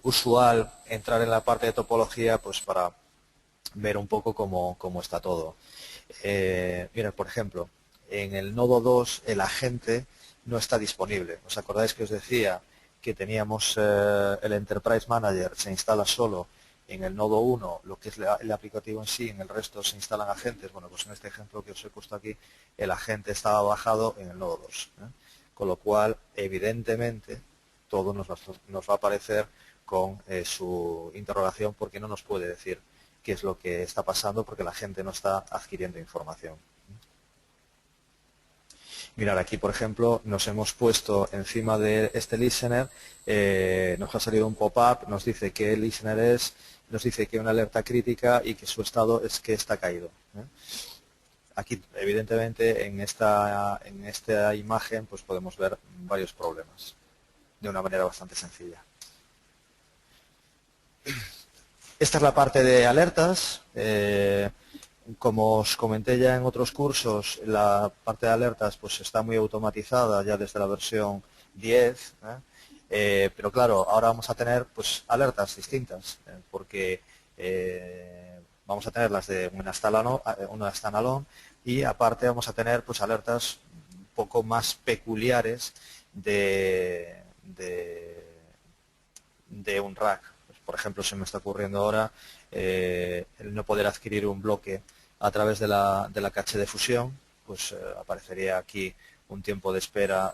usual entrar en la parte de topología pues para ver un poco cómo está todo. Mira, por ejemplo, en el nodo 2 el agente no está disponible. ¿Os acordáis que os decía que teníamos el Enterprise Manager, se instala solo en el nodo 1 lo que es el aplicativo en sí, en el resto se instalan agentes. Bueno, pues en este ejemplo que os he puesto aquí, el agente estaba bajado en el nodo 2. Con lo cual, evidentemente, todo nos va a aparecer con su interrogación, porque no nos puede decir qué es lo que está pasando, porque la gente no está adquiriendo información. Mirar, aquí por ejemplo nos hemos puesto encima de este listener, nos ha salido un pop-up, nos dice que el listener es, nos dice que una alerta crítica y que su estado es que está caído. Aquí evidentemente en esta imagen pues podemos ver varios problemas de una manera bastante sencilla. Esta es la parte de alertas. Como os comenté ya en otros cursos, la parte de alertas pues está muy automatizada ya desde la versión 10, pero claro, ahora vamos a tener pues alertas distintas, porque vamos a tener las de una standalone y aparte vamos a tener pues alertas un poco más peculiares de un rack. Por ejemplo, se me está ocurriendo ahora el no poder adquirir un bloque a través de la caché de fusión, pues aparecería aquí un tiempo de espera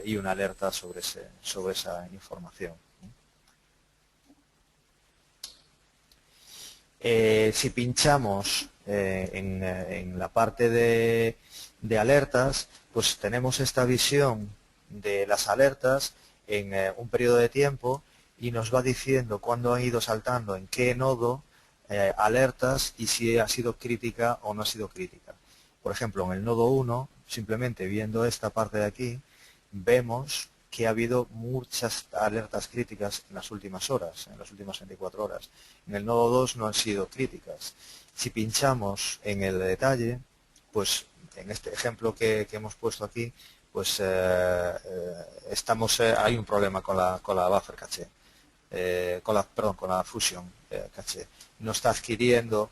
y una alerta sobre esa información. Si pinchamos en la parte de alertas, pues tenemos esta visión de las alertas en un periodo de tiempo y nos va diciendo cuándo han ido saltando, en qué nodo, alertas y si ha sido crítica o no ha sido crítica. Por ejemplo, en el nodo 1, simplemente viendo esta parte de aquí, vemos que ha habido muchas alertas críticas en las últimas horas, en las últimas 24 horas. En el nodo 2 no han sido críticas. Si pinchamos en el detalle, pues en este ejemplo que hemos puesto aquí, pues hay un problema con la buffer caché. Con la fusion caché. No está adquiriendo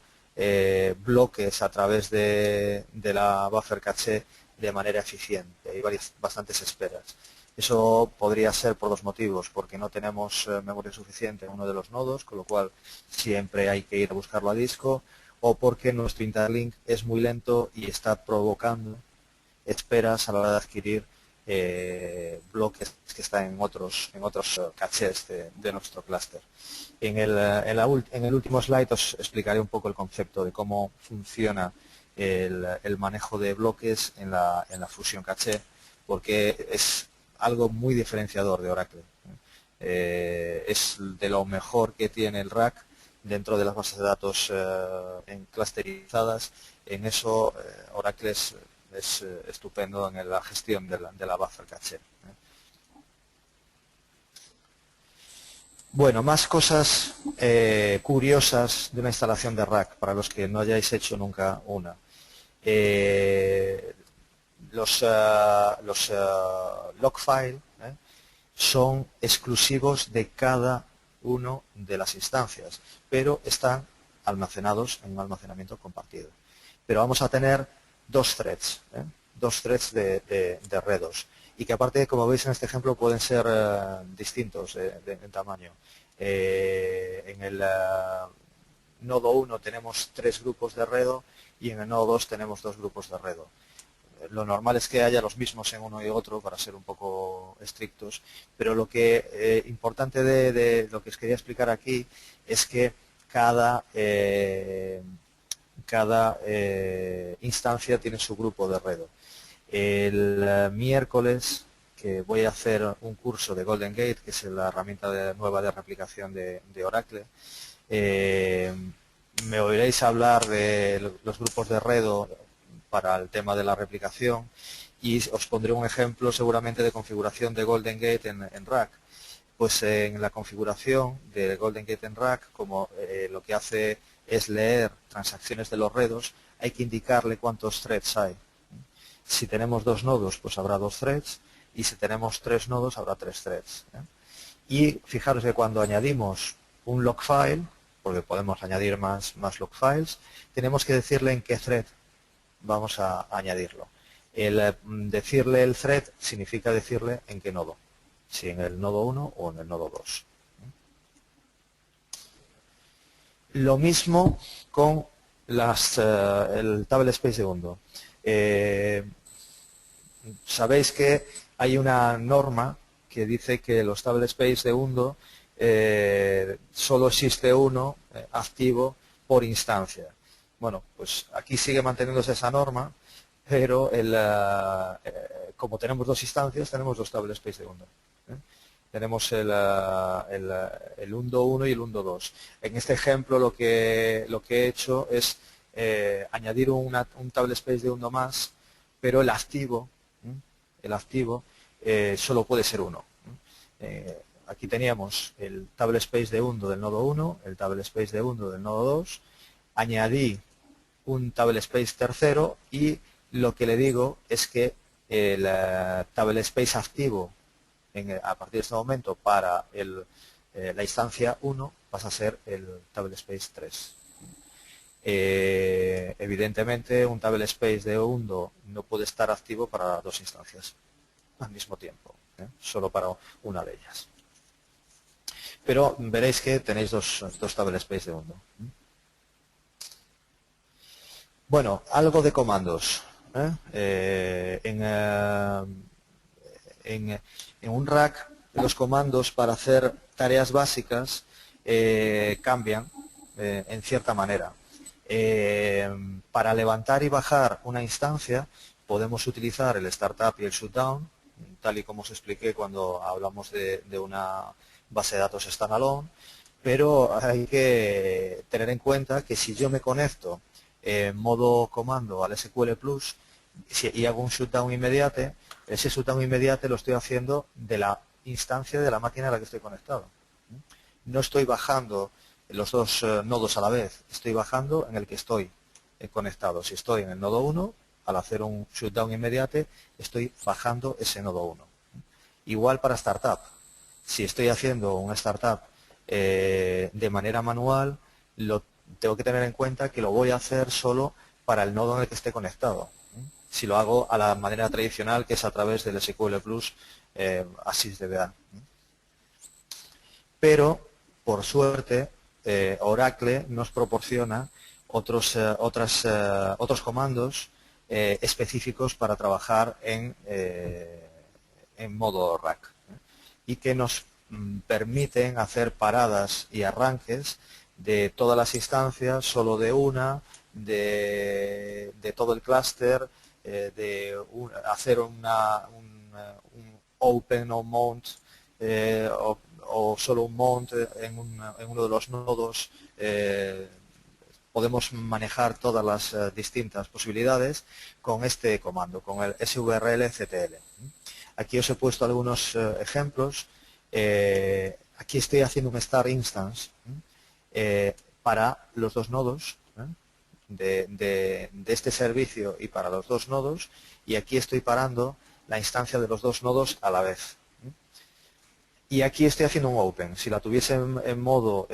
bloques a través de la buffer caché de manera eficiente. Hay bastantes esperas. Eso podría ser por dos motivos, porque no tenemos memoria suficiente en uno de los nodos, con lo cual siempre hay que ir a buscarlo a disco, o porque nuestro interlink es muy lento y está provocando esperas a la hora de adquirir bloques que están en otros cachés de nuestro clúster. En el último slide os explicaré un poco el concepto de cómo funciona el manejo de bloques en la fusión caché, porque es algo muy diferenciador de Oracle. Es de lo mejor que tiene el rack dentro de las bases de datos clusterizadas. En eso Oracle es estupendo en la gestión de la buffer caché. Bueno, más cosas curiosas de una instalación de rack para los que no hayáis hecho nunca una. Los log file son exclusivos de cada una de las instancias, pero están almacenados en un almacenamiento compartido. Pero vamos a tener dos threads de R2, y que aparte, como veis en este ejemplo, pueden ser distintos en tamaño. En el nodo 1 tenemos 3 grupos de R2 y en el nodo 2 tenemos 2 grupos de R2. Lo normal es que haya los mismos en uno y otro para ser un poco estrictos, pero lo que importante de lo que os quería explicar aquí es que cada instancia tiene su grupo de R2. El miércoles que voy a hacer un curso de Golden Gate, que es la herramienta nueva de replicación de Oracle, me oiréis hablar de los grupos de R2 para el tema de la replicación y os pondré un ejemplo seguramente de configuración de Golden Gate en Rack. Pues en la configuración de Golden Gate en Rack, como lo que hace es leer transacciones de los redos, hay que indicarle cuántos threads hay. Si tenemos 2 nodos, pues habrá 2 threads, y si tenemos 3 nodos, habrá 3 threads. Y fijaros que cuando añadimos un log file, porque podemos añadir más log files, tenemos que decirle en qué thread vamos a añadirlo. El decirle el thread significa decirle en qué nodo, si en el nodo 1 o en el nodo 2. Lo mismo con el table space de Undo. Sabéis que hay una norma que dice que los table space de Undo solo existe uno activo por instancia. Bueno, pues aquí sigue manteniéndose esa norma, pero como tenemos dos instancias, tenemos dos table space de Undo. Tenemos el Undo 1 y el Undo 2. En este ejemplo lo que he hecho es añadir un table space de Undo más, pero el activo solo puede ser uno. Aquí teníamos el table space de Undo del nodo 1, el table space de Undo del nodo 2, añadí un table space tercero y lo que le digo es que el table space activo a partir de este momento para la instancia 1 pasa a ser el table space 3. Evidentemente un table space de Undo no puede estar activo para dos instancias al mismo tiempo, solo para una de ellas. Pero veréis que tenéis dos table space de Undo. Bueno, algo de comandos. En un rack los comandos para hacer tareas básicas cambian en cierta manera. Para levantar y bajar una instancia podemos utilizar el startup y el shutdown, tal y como os expliqué cuando hablamos de una base de datos standalone, pero hay que tener en cuenta que si yo me conecto en modo comando al SQL Plus y hago un shutdown inmediato, ese shutdown inmediato lo estoy haciendo de la instancia de la máquina a la que estoy conectado. No estoy bajando los dos nodos a la vez, estoy bajando en el que estoy conectado. Si estoy en el nodo 1, al hacer un shutdown inmediato, estoy bajando ese nodo 1. Igual para startup. Si estoy haciendo un startup de manera manual, tengo que tener en cuenta que lo voy a hacer solo para el nodo en el que esté conectado. Si lo hago a la manera tradicional, que es a través del SQL Plus ASYS-DBA. Pero, por suerte, Oracle nos proporciona otros comandos específicos para trabajar en modo rack y que nos permiten hacer paradas y arranques de todas las instancias, solo de una, de todo el clúster, hacer un open o mount o solo un mount en uno de los nodos. Podemos manejar todas las distintas posibilidades con este comando, con el svrl-ctl. Aquí os he puesto algunos ejemplos. Aquí estoy haciendo un start instance para los dos nodos de este servicio y para los dos nodos, y aquí estoy parando la instancia de los dos nodos a la vez. Y aquí estoy haciendo un open. Si la tuviese en modo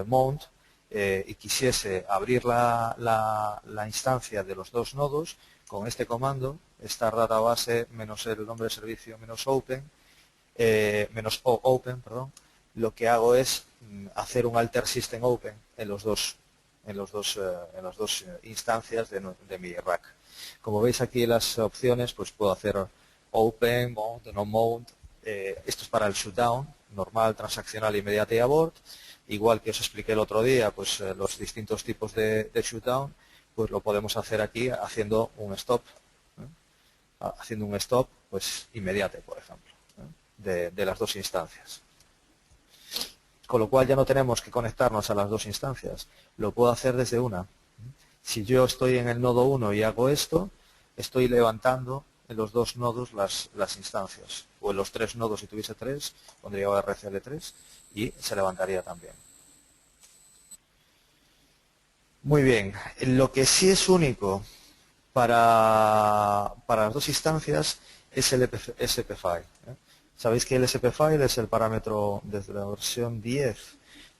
mount y quisiese abrir la instancia de los dos nodos, con este comando, start database menos el nombre de servicio menos open, perdón, lo que hago es hacer un alter system open en las dos instancias de mi rack. Como veis aquí en las opciones, pues puedo hacer open, mount, no mount. Esto es para el shutdown, normal, transaccional, inmediata y abort. Igual que os expliqué el otro día, pues los distintos tipos de shutdown, pues lo podemos hacer aquí haciendo un stop. Haciendo un stop, pues inmediato, por ejemplo, de las dos instancias. Con lo cual ya no tenemos que conectarnos a las dos instancias, lo puedo hacer desde una. Si yo estoy en el nodo 1 y hago esto, estoy levantando en los dos nodos las instancias, o en los tres nodos si tuviese tres, pondría RCL3 y se levantaría también. Muy bien, lo que sí es único para las dos instancias es el SP-File. Sabéis que el SP-File es el parámetro desde la versión 10,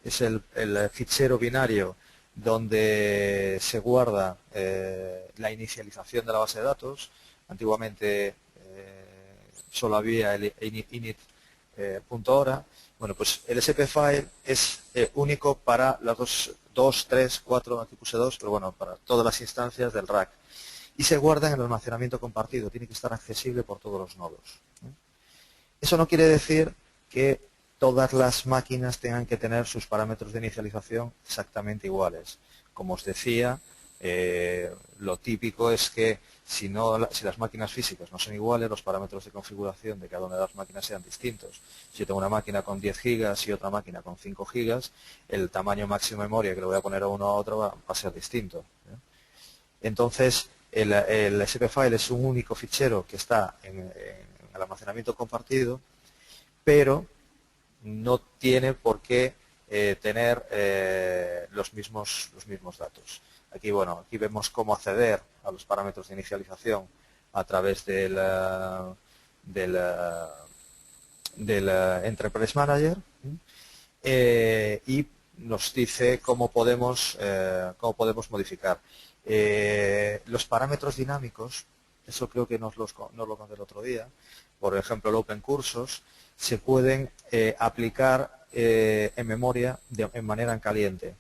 es el fichero binario donde se guarda la inicialización de la base de datos. Antiguamente solo había el init .hora, bueno, pues el SP-File es único para las 2, 3, 4, aquí puse 2, pero bueno, para todas las instancias del rack. Y se guarda en el almacenamiento compartido, tiene que estar accesible por todos los nodos. Eso no quiere decir que todas las máquinas tengan que tener sus parámetros de inicialización exactamente iguales. Como os decía, lo típico es que si las máquinas físicas no son iguales, los parámetros de configuración de cada una de las máquinas sean distintos. Si yo tengo una máquina con 10 gigas y otra máquina con 5 gigas, el tamaño máximo de memoria que le voy a poner a uno a otro va a ser distinto. Entonces, el SP-File es un único fichero que está en el almacenamiento compartido, pero no tiene por qué tener los mismos datos. Aquí, bueno, aquí vemos cómo acceder a los parámetros de inicialización a través del Enterprise Manager, y nos dice cómo podemos modificar. Los parámetros dinámicos, eso creo que nos lo conté el otro día, por ejemplo el Open Cursos, se pueden aplicar en memoria en manera en caliente.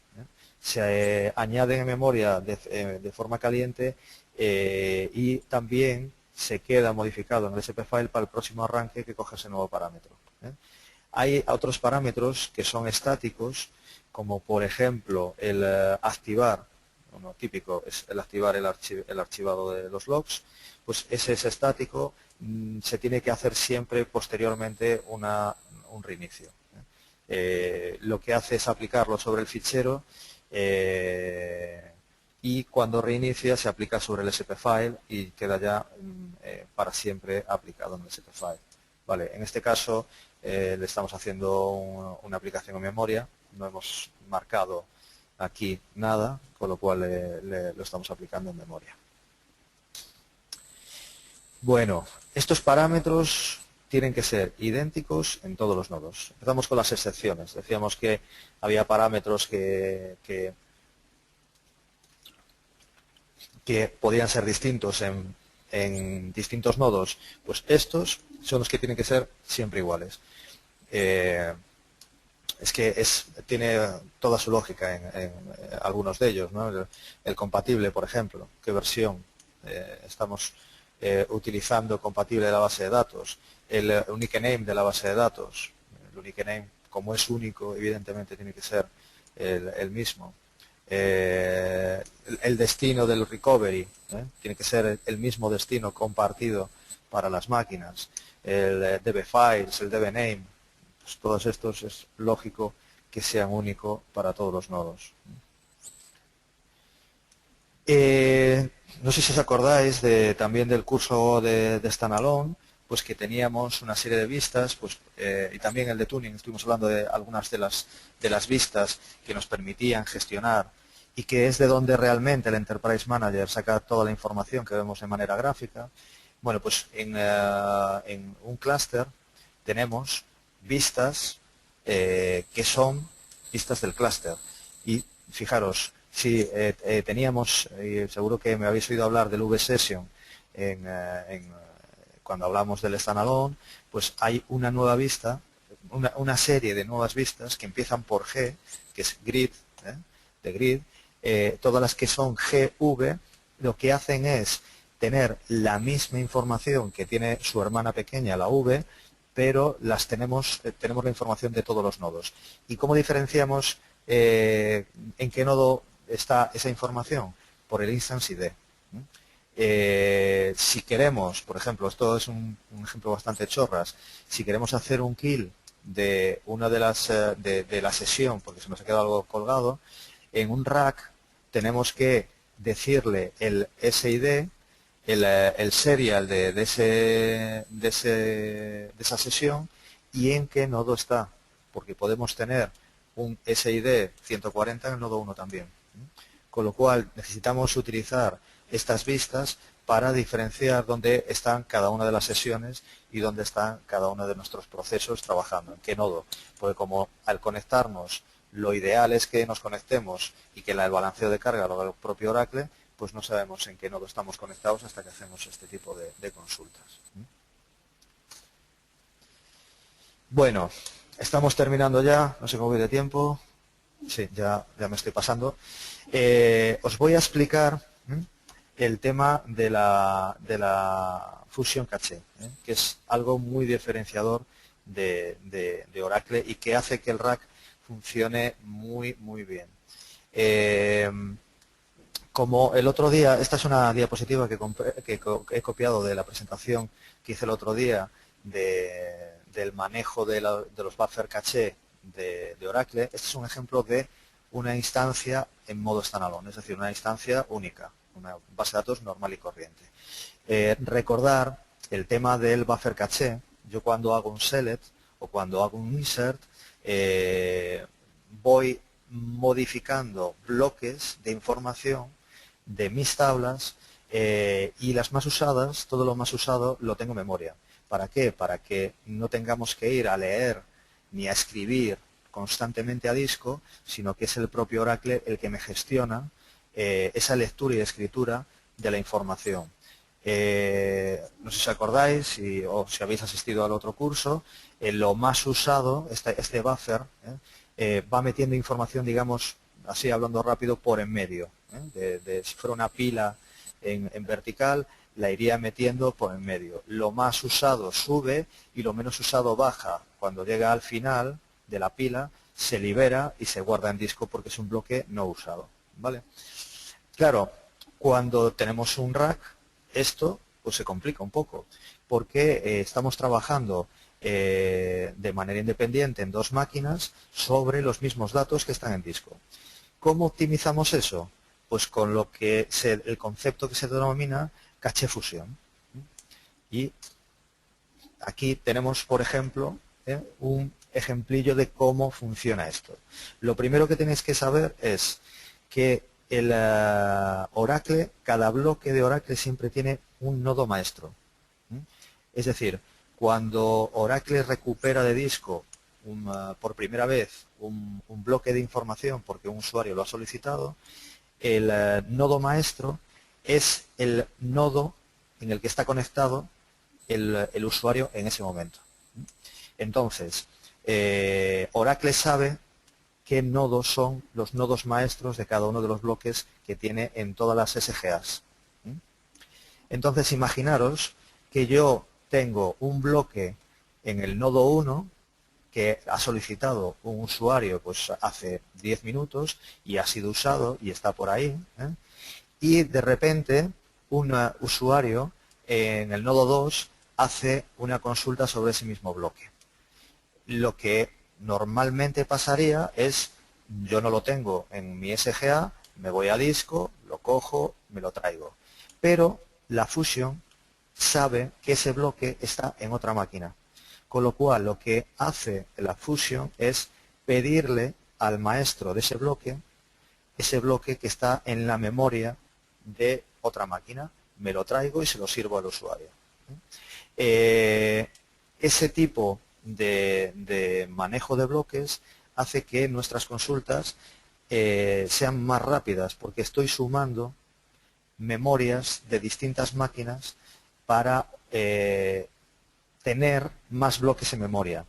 Se añaden en memoria de forma caliente y también se queda modificado en el SP-File para el próximo arranque que coge ese nuevo parámetro. Hay otros parámetros que son estáticos, como por ejemplo el activar, uno típico es el activar el archivado de los logs, pues ese es estático, se tiene que hacer siempre posteriormente un reinicio. Lo que hace es aplicarlo sobre el fichero y cuando reinicia se aplica sobre el SP-File y queda ya para siempre aplicado en el SP-File. Vale, en este caso le estamos haciendo una aplicación en memoria, no hemos marcado aquí nada, con lo cual lo estamos aplicando en memoria. Bueno, estos parámetros tienen que ser idénticos en todos los nodos. Empezamos con las excepciones. Decíamos que había parámetros que podían ser distintos en distintos nodos. Pues estos son los que tienen que ser siempre iguales. Es que tiene toda su lógica en algunos de ellos, ¿no? El compatible, por ejemplo, qué versión estamos utilizando compatible de la base de datos, el unique name de la base de datos. El unique name, como es único, evidentemente tiene que ser el mismo. El destino del recovery, tiene que ser el mismo destino compartido para las máquinas. El dbFiles, el dbName, pues todos estos es lógico que sean únicos para todos los nodos. No sé si os acordáis también del curso de Standalone, pues que teníamos una serie de vistas, pues, y también el de Tuning, estuvimos hablando de algunas de las vistas que nos permitían gestionar y que es de donde realmente el Enterprise Manager saca toda la información que vemos de manera gráfica. Bueno, pues en un clúster tenemos vistas que son vistas del clúster. Y fijaros, si teníamos, y seguro que me habéis oído hablar del VSession cuando hablamos del standalone, pues hay una nueva vista, una serie de nuevas vistas que empiezan por G, que es grid, de grid. Todas las que son GV, lo que hacen es tener la misma información que tiene su hermana pequeña, la V, pero tenemos la información de todos los nodos. ¿Y cómo diferenciamos en qué nodo está esa información? Por el instance ID. Si queremos, por ejemplo, esto es un ejemplo bastante chorras, si queremos hacer un kill de una de la sesión, porque se nos ha quedado algo colgado, en un rack tenemos que decirle el SID, el serial de esa sesión y en qué nodo está, porque podemos tener un SID 140 en el nodo 1 también. Con lo cual necesitamos utilizar estas vistas para diferenciar dónde están cada una de las sesiones y dónde están cada uno de nuestros procesos trabajando, en qué nodo. Porque como al conectarnos, lo ideal es que nos conectemos y que el balanceo de carga lo haga el propio Oracle, pues no sabemos en qué nodo estamos conectados hasta que hacemos este tipo de consultas. Bueno, estamos terminando ya, no sé cómo voy de tiempo. Sí, ya me estoy pasando. Os voy a explicar el tema de la fusión caché, que es algo muy diferenciador de Oracle y que hace que el RAC funcione muy, muy bien. Como el otro día, esta es una diapositiva que he copiado de la presentación que hice el otro día del manejo de los buffer caché de Oracle. Este es un ejemplo de una instancia en modo standalone, es decir, una instancia única, una base de datos normal y corriente. Recordar el tema del buffer caché. Yo cuando hago un select o cuando hago un insert, voy modificando bloques de información de mis tablas y las más usadas, todo lo más usado lo tengo en memoria. ¿Para qué? Para que no tengamos que ir a leer ni a escribir constantemente a disco, sino que es el propio Oracle el que me gestiona esa lectura y escritura de la información. No sé si os acordáis o si habéis asistido al otro curso, lo más usado, este buffer, va metiendo información, digamos, así hablando rápido, por en medio. Si fuera una pila en vertical, la iría metiendo por en medio. Lo más usado sube y lo menos usado baja. Cuando llega al final de la pila, se libera y se guarda en disco porque es un bloque no usado. ¿Vale? Claro, cuando tenemos un rack, esto pues se complica un poco, porque estamos trabajando de manera independiente en dos máquinas sobre los mismos datos que están en disco. ¿Cómo optimizamos eso? Pues con el concepto que se denomina caché fusión. Y aquí tenemos, por ejemplo, un ejemplillo de cómo funciona esto. Lo primero que tenéis que saber es que el Oracle, cada bloque de Oracle siempre tiene un nodo maestro. Es decir, cuando Oracle recupera de disco por primera vez un bloque de información porque un usuario lo ha solicitado, el nodo maestro es el nodo en el que está conectado el usuario en ese momento. Entonces, Oracle sabe qué nodos son los nodos maestros de cada uno de los bloques que tiene en todas las SGAs. Entonces, imaginaros que yo tengo un bloque en el nodo 1 que ha solicitado un usuario pues hace 10 minutos y ha sido usado y está por ahí, y de repente un usuario en el nodo 2 hace una consulta sobre ese mismo bloque. Lo que normalmente pasaría es, yo no lo tengo en mi SGA, me voy a disco, lo cojo, me lo traigo. Pero la Fusion sabe que ese bloque está en otra máquina. Con lo cual, lo que hace la Fusion es pedirle al maestro de ese bloque que está en la memoria de otra máquina. Me lo traigo y se lo sirvo al usuario. Ese tipo de manejo de bloques hace que nuestras consultas sean más rápidas, porque estoy sumando memorias de distintas máquinas para tener más bloques en memoria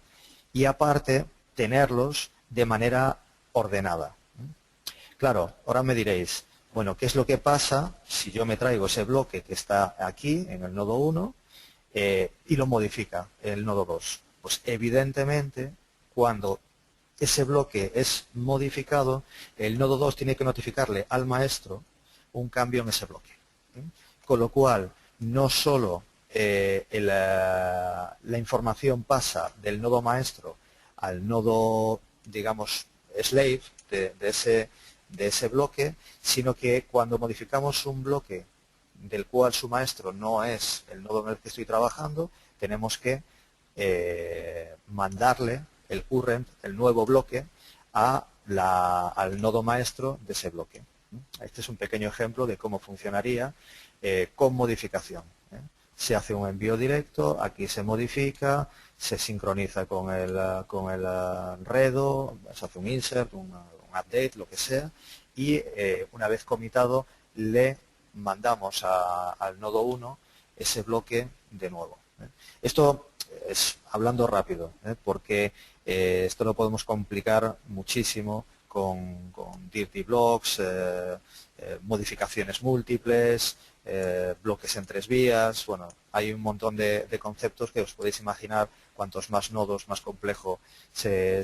y aparte tenerlos de manera ordenada. Claro, ahora me diréis, bueno, ¿qué es lo que pasa si yo me traigo ese bloque que está aquí en el nodo 1 y lo modifica el nodo 2? Pues evidentemente cuando ese bloque es modificado, el nodo 2 tiene que notificarle al maestro un cambio en ese bloque. Con lo cual, no solo la información pasa del nodo maestro al nodo, digamos, slave de ese bloque, sino que cuando modificamos un bloque del cual su maestro no es el nodo en el que estoy trabajando, tenemos que mandarle el current, el nuevo bloque, al nodo maestro de ese bloque. Este es un pequeño ejemplo de cómo funcionaría con modificación. Se hace un envío directo, aquí se modifica, se sincroniza con el redo, se hace un insert, un update, lo que sea, y una vez comitado le mandamos al nodo 1 ese bloque de nuevo. Esto es hablando rápido, porque esto lo podemos complicar muchísimo con dirty blocks, modificaciones múltiples, bloques en 3 vías. Bueno, hay un montón de conceptos que os podéis imaginar. Cuantos más nodos, más complejo se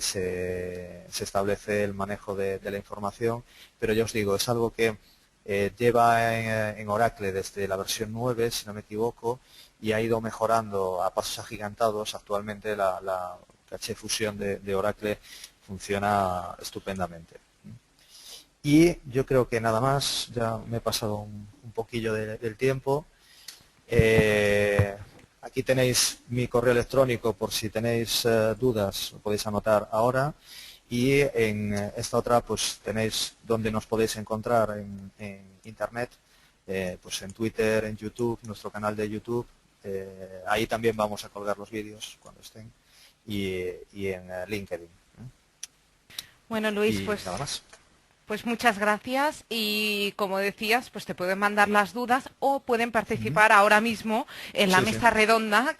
establece el manejo de la información. Pero ya os digo, es algo que lleva en Oracle desde la versión 9, si no me equivoco, y ha ido mejorando a pasos agigantados. Actualmente la caché fusión de Oracle funciona estupendamente. Y yo creo que nada más, ya me he pasado un poquillo del tiempo. Aquí tenéis mi correo electrónico por si tenéis dudas, lo podéis anotar ahora. Y en esta otra pues tenéis donde nos podéis encontrar en internet, pues en Twitter, en YouTube, nuestro canal de YouTube. Ahí también vamos a colgar los vídeos cuando estén, y en LinkedIn. Bueno, Luis, Y nada más. pues muchas gracias, y como decías, pues te pueden mandar las dudas o pueden participar ahora mismo en la Sí, sí. mesa redonda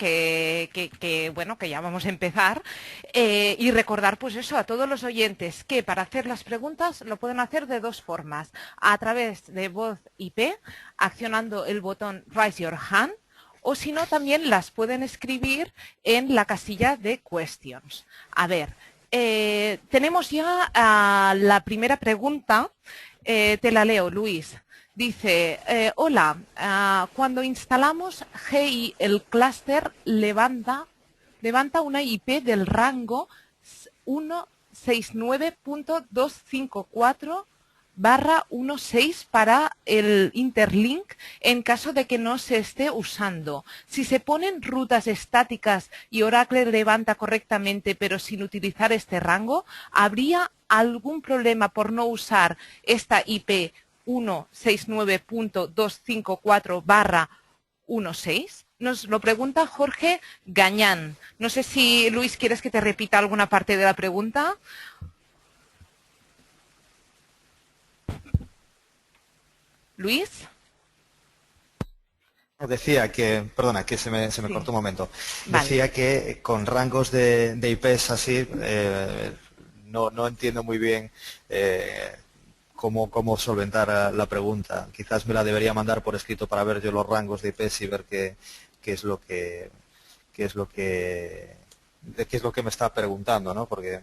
bueno, que ya vamos a empezar, y recordar pues eso a todos los oyentes, que para hacer las preguntas lo pueden hacer de 2 formas: a través de voz IP, accionando el botón Raise Your Hand, o si no, también las pueden escribir en la casilla de questions. A ver, tenemos ya la primera pregunta, te la leo, Luis. Dice, hola, cuando instalamos GI, el clúster levanta una IP del rango 169.254/16 para el interlink en caso de que no se esté usando. Si se ponen rutas estáticas y Oracle levanta correctamente pero sin utilizar este rango, ¿habría algún problema por no usar esta IP 169.254/16? Nos lo pregunta Jorge Gañán. No sé si, Luis, ¿quieres que te repita alguna parte de la pregunta? Luis. Decía que, perdona, que se me Sí. cortó un momento. Vale. Decía que con rangos de IPs así, no entiendo muy bien cómo solventar la pregunta. Quizás me la debería mandar por escrito para ver yo los rangos de IPs y ver qué es lo que qué es lo que qué es lo que me está preguntando, ¿no? Porque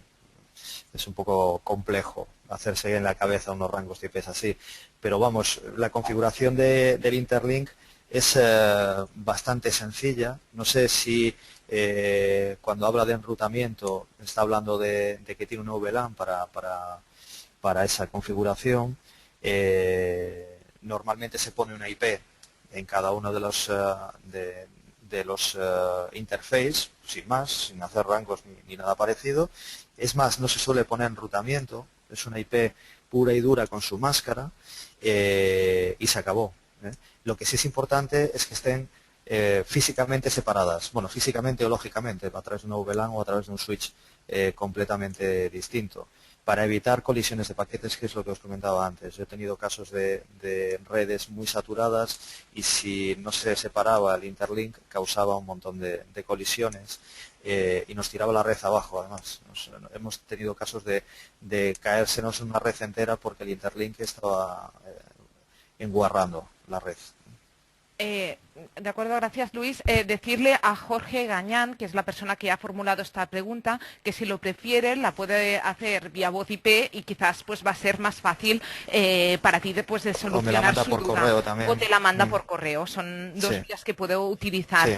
es un poco complejo hacerse en la cabeza unos rangos de IPs así. Pero vamos, la configuración del interlink es bastante sencilla. No sé si cuando habla de enrutamiento está hablando de que tiene un VLAN para esa configuración. Normalmente se pone una IP en cada uno de los interfaces, sin más, sin hacer rangos ni nada parecido. Es más, no se suele poner enrutamiento, es una IP pura y dura con su máscara, y se acabó. Lo que sí es importante es que estén físicamente separadas, bueno, físicamente o lógicamente, a través de un VLAN o a través de un switch completamente distinto, para evitar colisiones de paquetes, que es lo que os comentaba antes. Yo he tenido casos de redes muy saturadas y si no se separaba el interlink causaba un montón de colisiones y nos tiraba la red abajo. Además, hemos tenido casos de caérsenos en una red entera porque el interlink estaba enguarrando la red. De acuerdo, gracias, Luis. Decirle a Jorge Gañán, que es la persona que ha formulado esta pregunta, que si lo prefiere la puede hacer vía voz IP y quizás pues va a ser más fácil para ti después de O me la solucionar manda su por duda. correo O también. te la manda por correo. Son 2 Sí, vías que puedo utilizar. sí.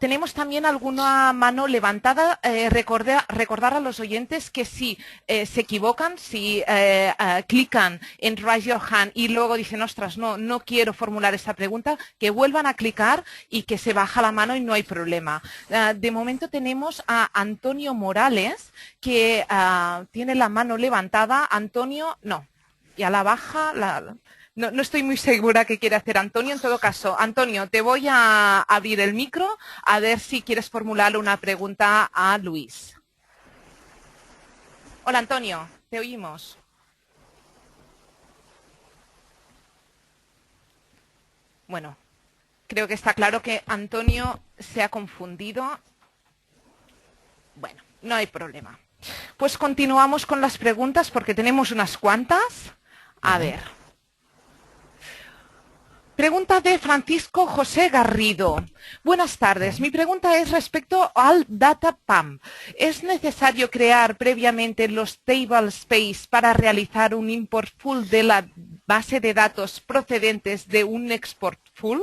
Tenemos también alguna mano levantada. Recordar a los oyentes que si se equivocan, si clican en Raise Your Hand y luego dicen, ostras, no quiero formular esta pregunta, que vuelvan a clicar y que se baja la mano y no hay problema. De momento tenemos a Antonio Morales, que tiene la mano levantada. Antonio, no, ya la baja. No estoy muy segura qué quiere hacer Antonio. En todo caso, Antonio, te voy a abrir el micro a ver si quieres formular una pregunta a Luis. Hola, Antonio, te oímos. Bueno, Creo que está claro que Antonio se ha confundido. Bueno, no hay problema. Pues continuamos con las preguntas porque tenemos unas cuantas. A ver. Pregunta de Francisco José Garrido. Buenas tardes. Mi pregunta es respecto al data pump. ¿Es necesario crear previamente los table space para realizar un import full de la base de datos procedentes de un export full?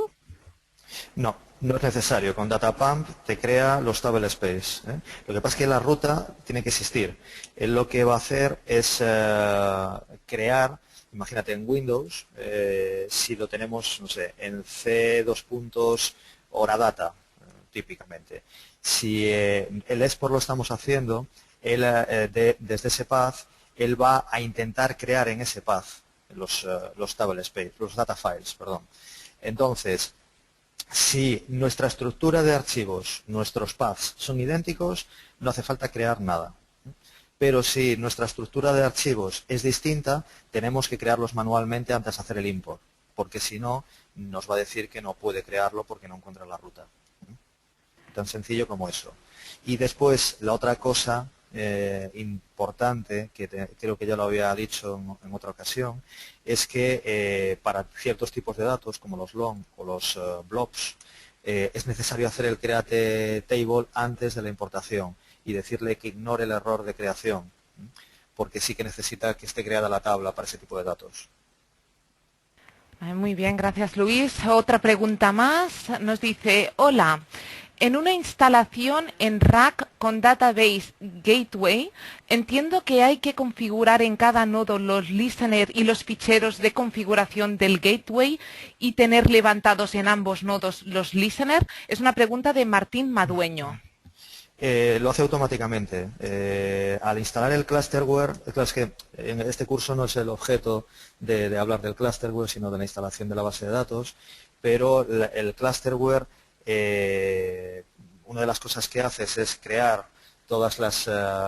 No, no es necesario. Con DataPump te crea los table space, ¿eh? Lo que pasa es que la ruta tiene que existir. Él lo que va a hacer es crear, imagínate en Windows, si lo tenemos, no sé, en C2 puntos hora data, típicamente. Si el export lo estamos haciendo, él, desde ese path, él va a intentar crear en ese path los table space, los data files, perdón. Entonces, si nuestra estructura de archivos, nuestros paths son idénticos, no hace falta crear nada. Pero si nuestra estructura de archivos es distinta, tenemos que crearlos manualmente antes de hacer el import, porque si no, nos va a decir que no puede crearlo porque no encuentra la ruta. Tan sencillo como eso. Y después, la otra cosa importante, que creo que ya lo había dicho en otra ocasión, es que para ciertos tipos de datos, como los long o los blobs, es necesario hacer el create table antes de la importación y decirle que ignore el error de creación, porque sí que necesita que esté creada la tabla para ese tipo de datos. Muy bien, gracias Luis. Otra pregunta más. Nos dice, hola, en una instalación en Rack con Database Gateway, entiendo que hay que configurar en cada nodo los listener y los ficheros de configuración del gateway y tener levantados en ambos nodos los listener. Es una pregunta de Martín Madueño. Lo hace automáticamente. Al instalar el clusterware, claro, es que en este curso no es el objeto de hablar del clusterware, sino de la instalación de la base de datos, pero el clusterware, una de las cosas que haces es crear todos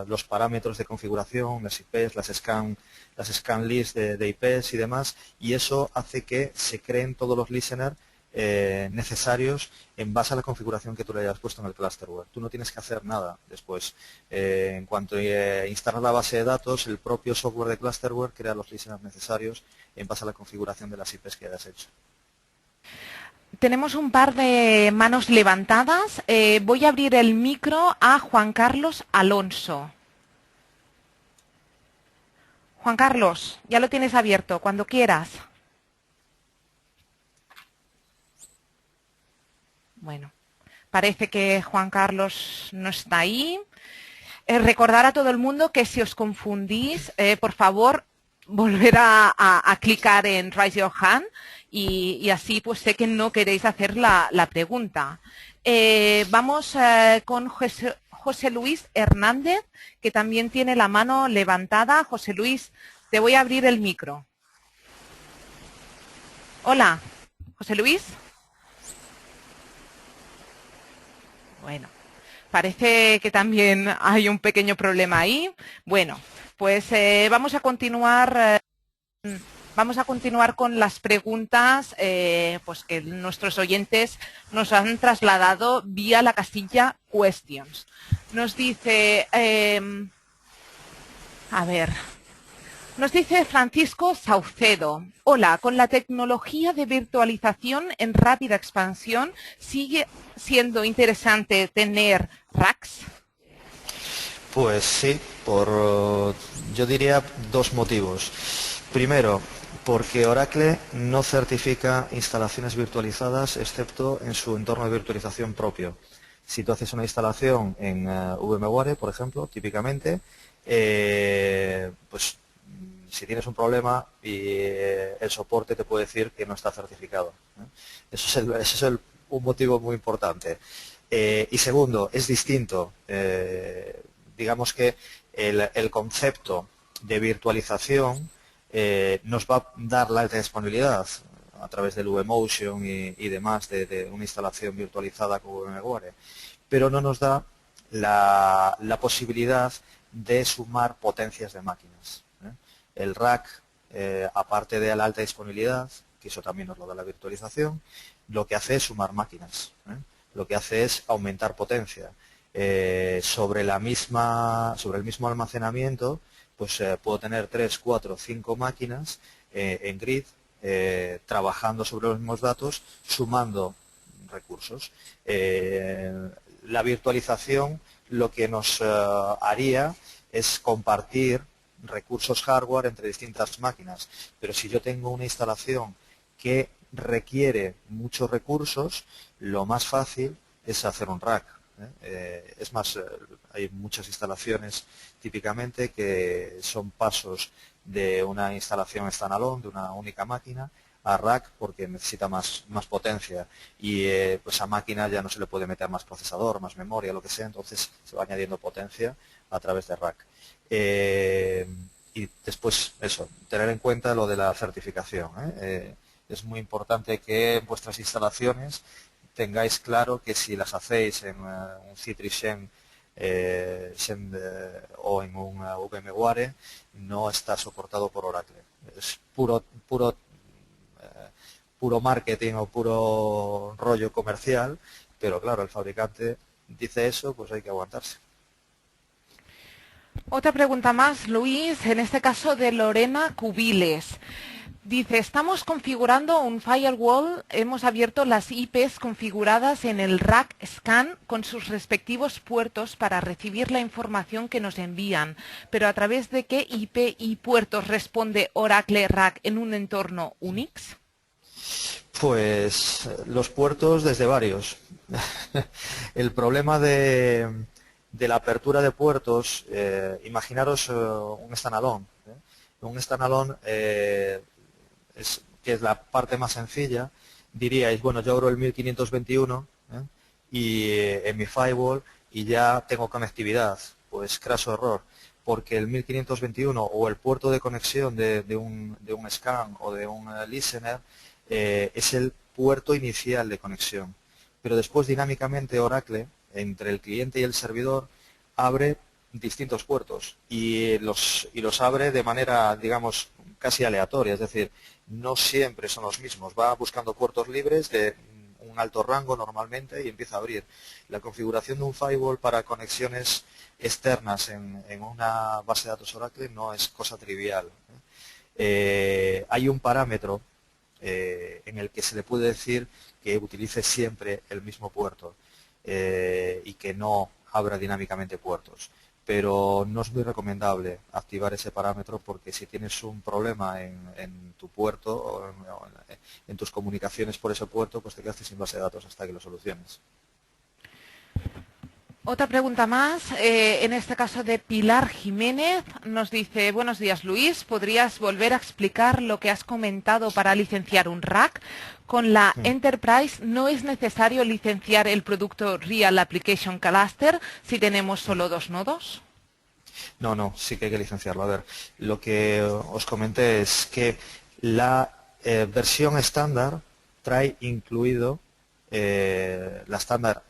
los parámetros de configuración, las IPs, las scan lists de IPs y demás, y eso hace que se creen todos los listeners necesarios en base a la configuración que tú le hayas puesto en el clusterware. Tú no tienes que hacer nada después. En cuanto instalas la base de datos, el propio software de clusterware crea los listeners necesarios en base a la configuración de las IPs que hayas hecho. Tenemos un par de manos levantadas. Voy a abrir el micro a Juan Carlos Alonso. Juan Carlos, ya lo tienes abierto, cuando quieras. Bueno, parece que Juan Carlos no está ahí. Recordar a todo el mundo que si os confundís, por favor, volver a clicar en Raise Your Hand y así pues sé que no queréis hacer la pregunta. Vamos con José Luis Hernández, que también tiene la mano levantada. José Luis, te voy a abrir el micro. Hola, José Luis. Bueno, parece que también hay un pequeño problema ahí. Bueno, pues vamos a continuar. Vamos a continuar con las preguntas pues que nuestros oyentes nos han trasladado vía la casilla Questions. Nos dice, a ver, nos dice Francisco Saucedo. Hola, con la tecnología de virtualización en rápida expansión, ¿sigue siendo interesante tener racks? Pues sí, yo diría dos motivos. Primero, porque Oracle no certifica instalaciones virtualizadas excepto en su entorno de virtualización propio. Si tú haces una instalación en VMware, por ejemplo, típicamente, pues si tienes un problema y el soporte te puede decir que no está certificado. Eso es un motivo muy importante. Y segundo, es distinto. Digamos que el concepto de virtualización nos va a dar la alta disponibilidad a través del vMotion y demás de una instalación virtualizada con VMware, pero no nos da la posibilidad de sumar potencias de máquinas. El rack, aparte de la alta disponibilidad, que eso también nos lo da la virtualización, lo que hace es sumar máquinas, lo que hace es aumentar potencia. Sobre el mismo almacenamiento, pues puedo tener 3, 4, 5 máquinas en grid trabajando sobre los mismos datos, sumando recursos. La virtualización lo que nos haría es compartir recursos hardware entre distintas máquinas, pero si yo tengo una instalación que requiere muchos recursos, lo más fácil es hacer un rack. Es más, hay muchas instalaciones típicamente que son pasos de una instalación standalone, de una única máquina, a rack porque necesita más potencia y pues a máquina ya no se le puede meter más procesador, más memoria, lo que sea, entonces se va añadiendo potencia a través de rack. Y después eso, tener en cuenta lo de la certificación. Es muy importante que en vuestras instalaciones tengáis claro que si las hacéis en un Citrix Xen o en un VMware, no está soportado por Oracle. Es puro marketing o puro rollo comercial, pero claro, el fabricante dice eso, pues hay que aguantarse. Otra pregunta más, Luis, en este caso de Lorena Cubiles. Dice, estamos configurando un firewall, hemos abierto las IPs configuradas en el rack scan con sus respectivos puertos para recibir la información que nos envían, pero ¿a través de qué IP y puertos responde Oracle Rack en un entorno Unix? Pues los puertos desde varios. El problema de la apertura de puertos, imaginaros un standalone. Un standalone que es la parte más sencilla, diríais, bueno, yo abro el 1521 y en mi firewall y ya tengo conectividad. Pues craso error, porque el 1521 o el puerto de conexión de un scan o de un listener es el puerto inicial de conexión. Pero después dinámicamente Oracle, entre el cliente y el servidor, abre distintos puertos y los abre de manera, digamos, casi aleatoria, es decir, no siempre son los mismos, va buscando puertos libres de un alto rango normalmente y empieza a abrir. La configuración de un firewall para conexiones externas en una base de datos Oracle no es cosa trivial. Hay un parámetro en el que se le puede decir que utilice siempre el mismo puerto y que no abra dinámicamente puertos. Pero no es muy recomendable activar ese parámetro porque si tienes un problema en tu puerto o en tus comunicaciones por ese puerto, pues te quedas sin base de datos hasta que lo soluciones. Otra pregunta más, en este caso de Pilar Jiménez, nos dice, buenos días Luis, ¿podrías volver a explicar lo que has comentado para licenciar un rack? Con la Enterprise no es necesario licenciar el producto Real Application Cluster si tenemos solo 2 nodos. No, sí que hay que licenciarlo. A ver, lo que os comenté es que la versión estándar trae incluido la estándar,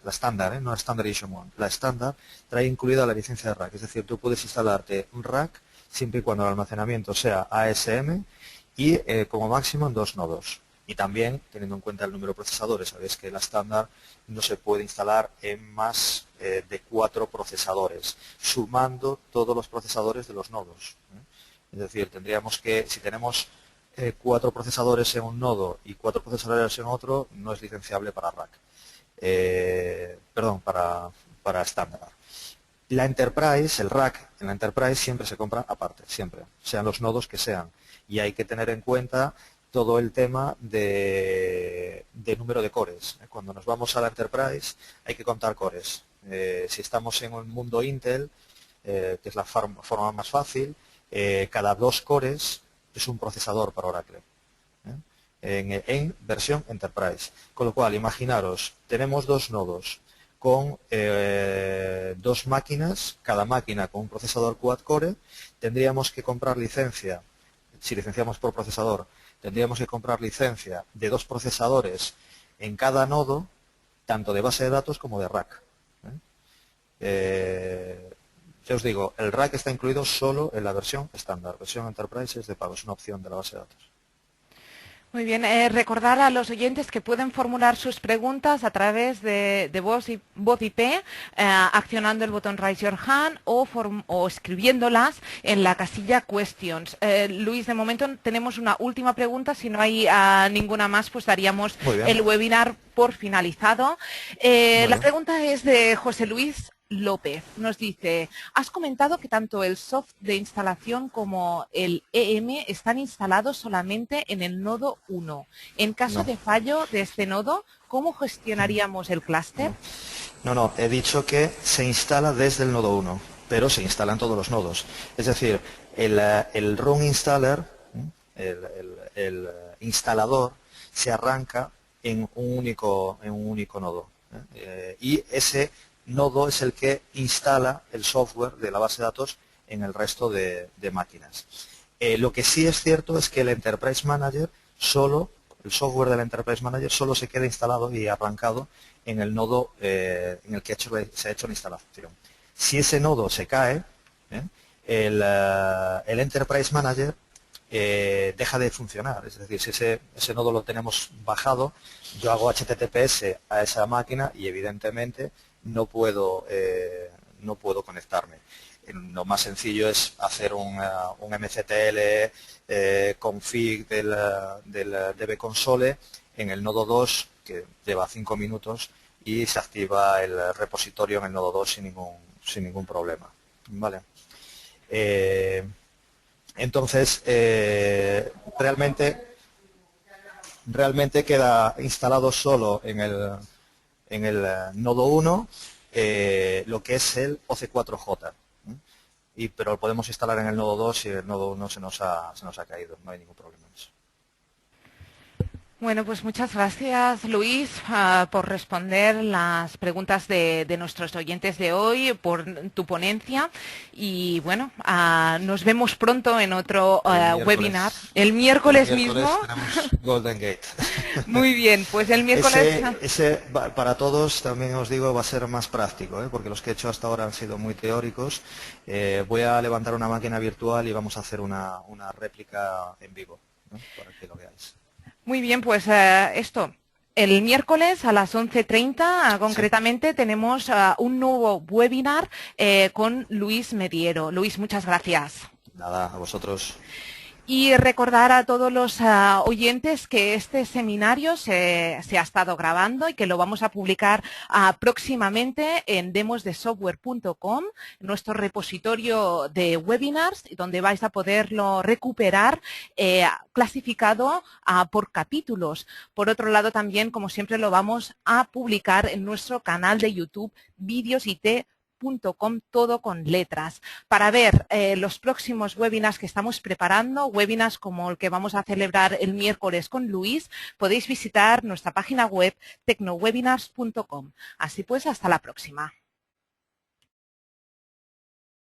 no la Standard Edition 1, la estándar trae incluida la licencia de rack, es decir, tú puedes instalarte un rack siempre y cuando el almacenamiento sea ASM y como máximo en 2 nodos. Y también, teniendo en cuenta el número de procesadores, sabéis que la estándar no se puede instalar en más de 4 procesadores, sumando todos los procesadores de los nodos. Es decir, tendríamos que, si tenemos 4 procesadores en un nodo y 4 procesadores en otro, no es licenciable para rack. Perdón, para estándar. La Enterprise, el rack en la Enterprise siempre se compra aparte, siempre, sean los nodos que sean. Y hay que tener en cuenta todo el tema de número de cores. Cuando nos vamos a la Enterprise hay que contar cores. Si estamos en un mundo Intel, que es la forma más fácil, cada 2 cores es un procesador para Oracle. En versión Enterprise. Con lo cual, imaginaros, tenemos 2 nodos con 2 máquinas, cada máquina con un procesador quad-core, tendríamos que comprar licencia, si licenciamos por procesador, tendríamos que comprar licencia de 2 procesadores en cada nodo, tanto de base de datos como de rack. Ya os digo, el rack está incluido solo en la versión estándar, versión Enterprise es de pago, es una opción de la base de datos. Muy bien, recordar a los oyentes que pueden formular sus preguntas a través de voz IP, accionando el botón Raise Your Hand o escribiéndolas en la casilla Questions. Luis, de momento tenemos una última pregunta. Si no hay ninguna más, pues daríamos el webinar por finalizado. La pregunta es de José Luis López. Nos dice, has comentado que tanto el soft de instalación como el EM están instalados solamente en el nodo 1. En caso de fallo de este nodo, ¿cómo gestionaríamos el clúster? No, he dicho que se instala desde el nodo 1, pero se instalan todos los nodos. Es decir, el run installer, el instalador, se arranca en un único nodo. Y ese nodo es el que instala el software de la base de datos en el resto de máquinas. Lo que sí es cierto es que el Enterprise Manager el software del Enterprise Manager solo se queda instalado y arrancado en el nodo en el que se ha hecho la instalación. Si ese nodo se cae, el Enterprise Manager deja de funcionar. Es decir, si ese nodo lo tenemos bajado, yo hago HTTPS a esa máquina y evidentemente no puedo conectarme. Lo más sencillo es hacer un mctl config del DB console en el nodo 2, que lleva 5 minutos, y se activa el repositorio en el nodo 2 sin ningún problema. ¿Vale? Entonces, realmente queda instalado solo en el nodo 1 lo que es el OC4J. Pero lo podemos instalar en el nodo 2 y el nodo 1 se nos ha caído. No hay ningún problema en eso. Bueno, pues muchas gracias, Luis, por responder las preguntas de nuestros oyentes de hoy, por tu ponencia. Y bueno, nos vemos pronto en otro webinar. El miércoles mismo tenemos Golden Gate. Muy bien, pues el miércoles... Ese para todos, también os digo, va a ser más práctico, porque los que he hecho hasta ahora han sido muy teóricos. Voy a levantar una máquina virtual y vamos a hacer una réplica en vivo, para que lo veáis. Muy bien, pues esto. El miércoles a las 11:30 concretamente tenemos un nuevo webinar con Luis Mediero. Luis, muchas gracias. Nada, a vosotros. Y recordar a todos los oyentes que este seminario se ha estado grabando y que lo vamos a publicar próximamente en demosdesoftware.com, nuestro repositorio de webinars, donde vais a poderlo recuperar clasificado por capítulos. Por otro lado, también, como siempre, lo vamos a publicar en nuestro canal de YouTube, videosit.com, todo con letras. Para ver los próximos webinars que estamos preparando, webinars como el que vamos a celebrar el miércoles con Luis, podéis visitar nuestra página web tecnowebinars.com. Así pues, hasta la próxima.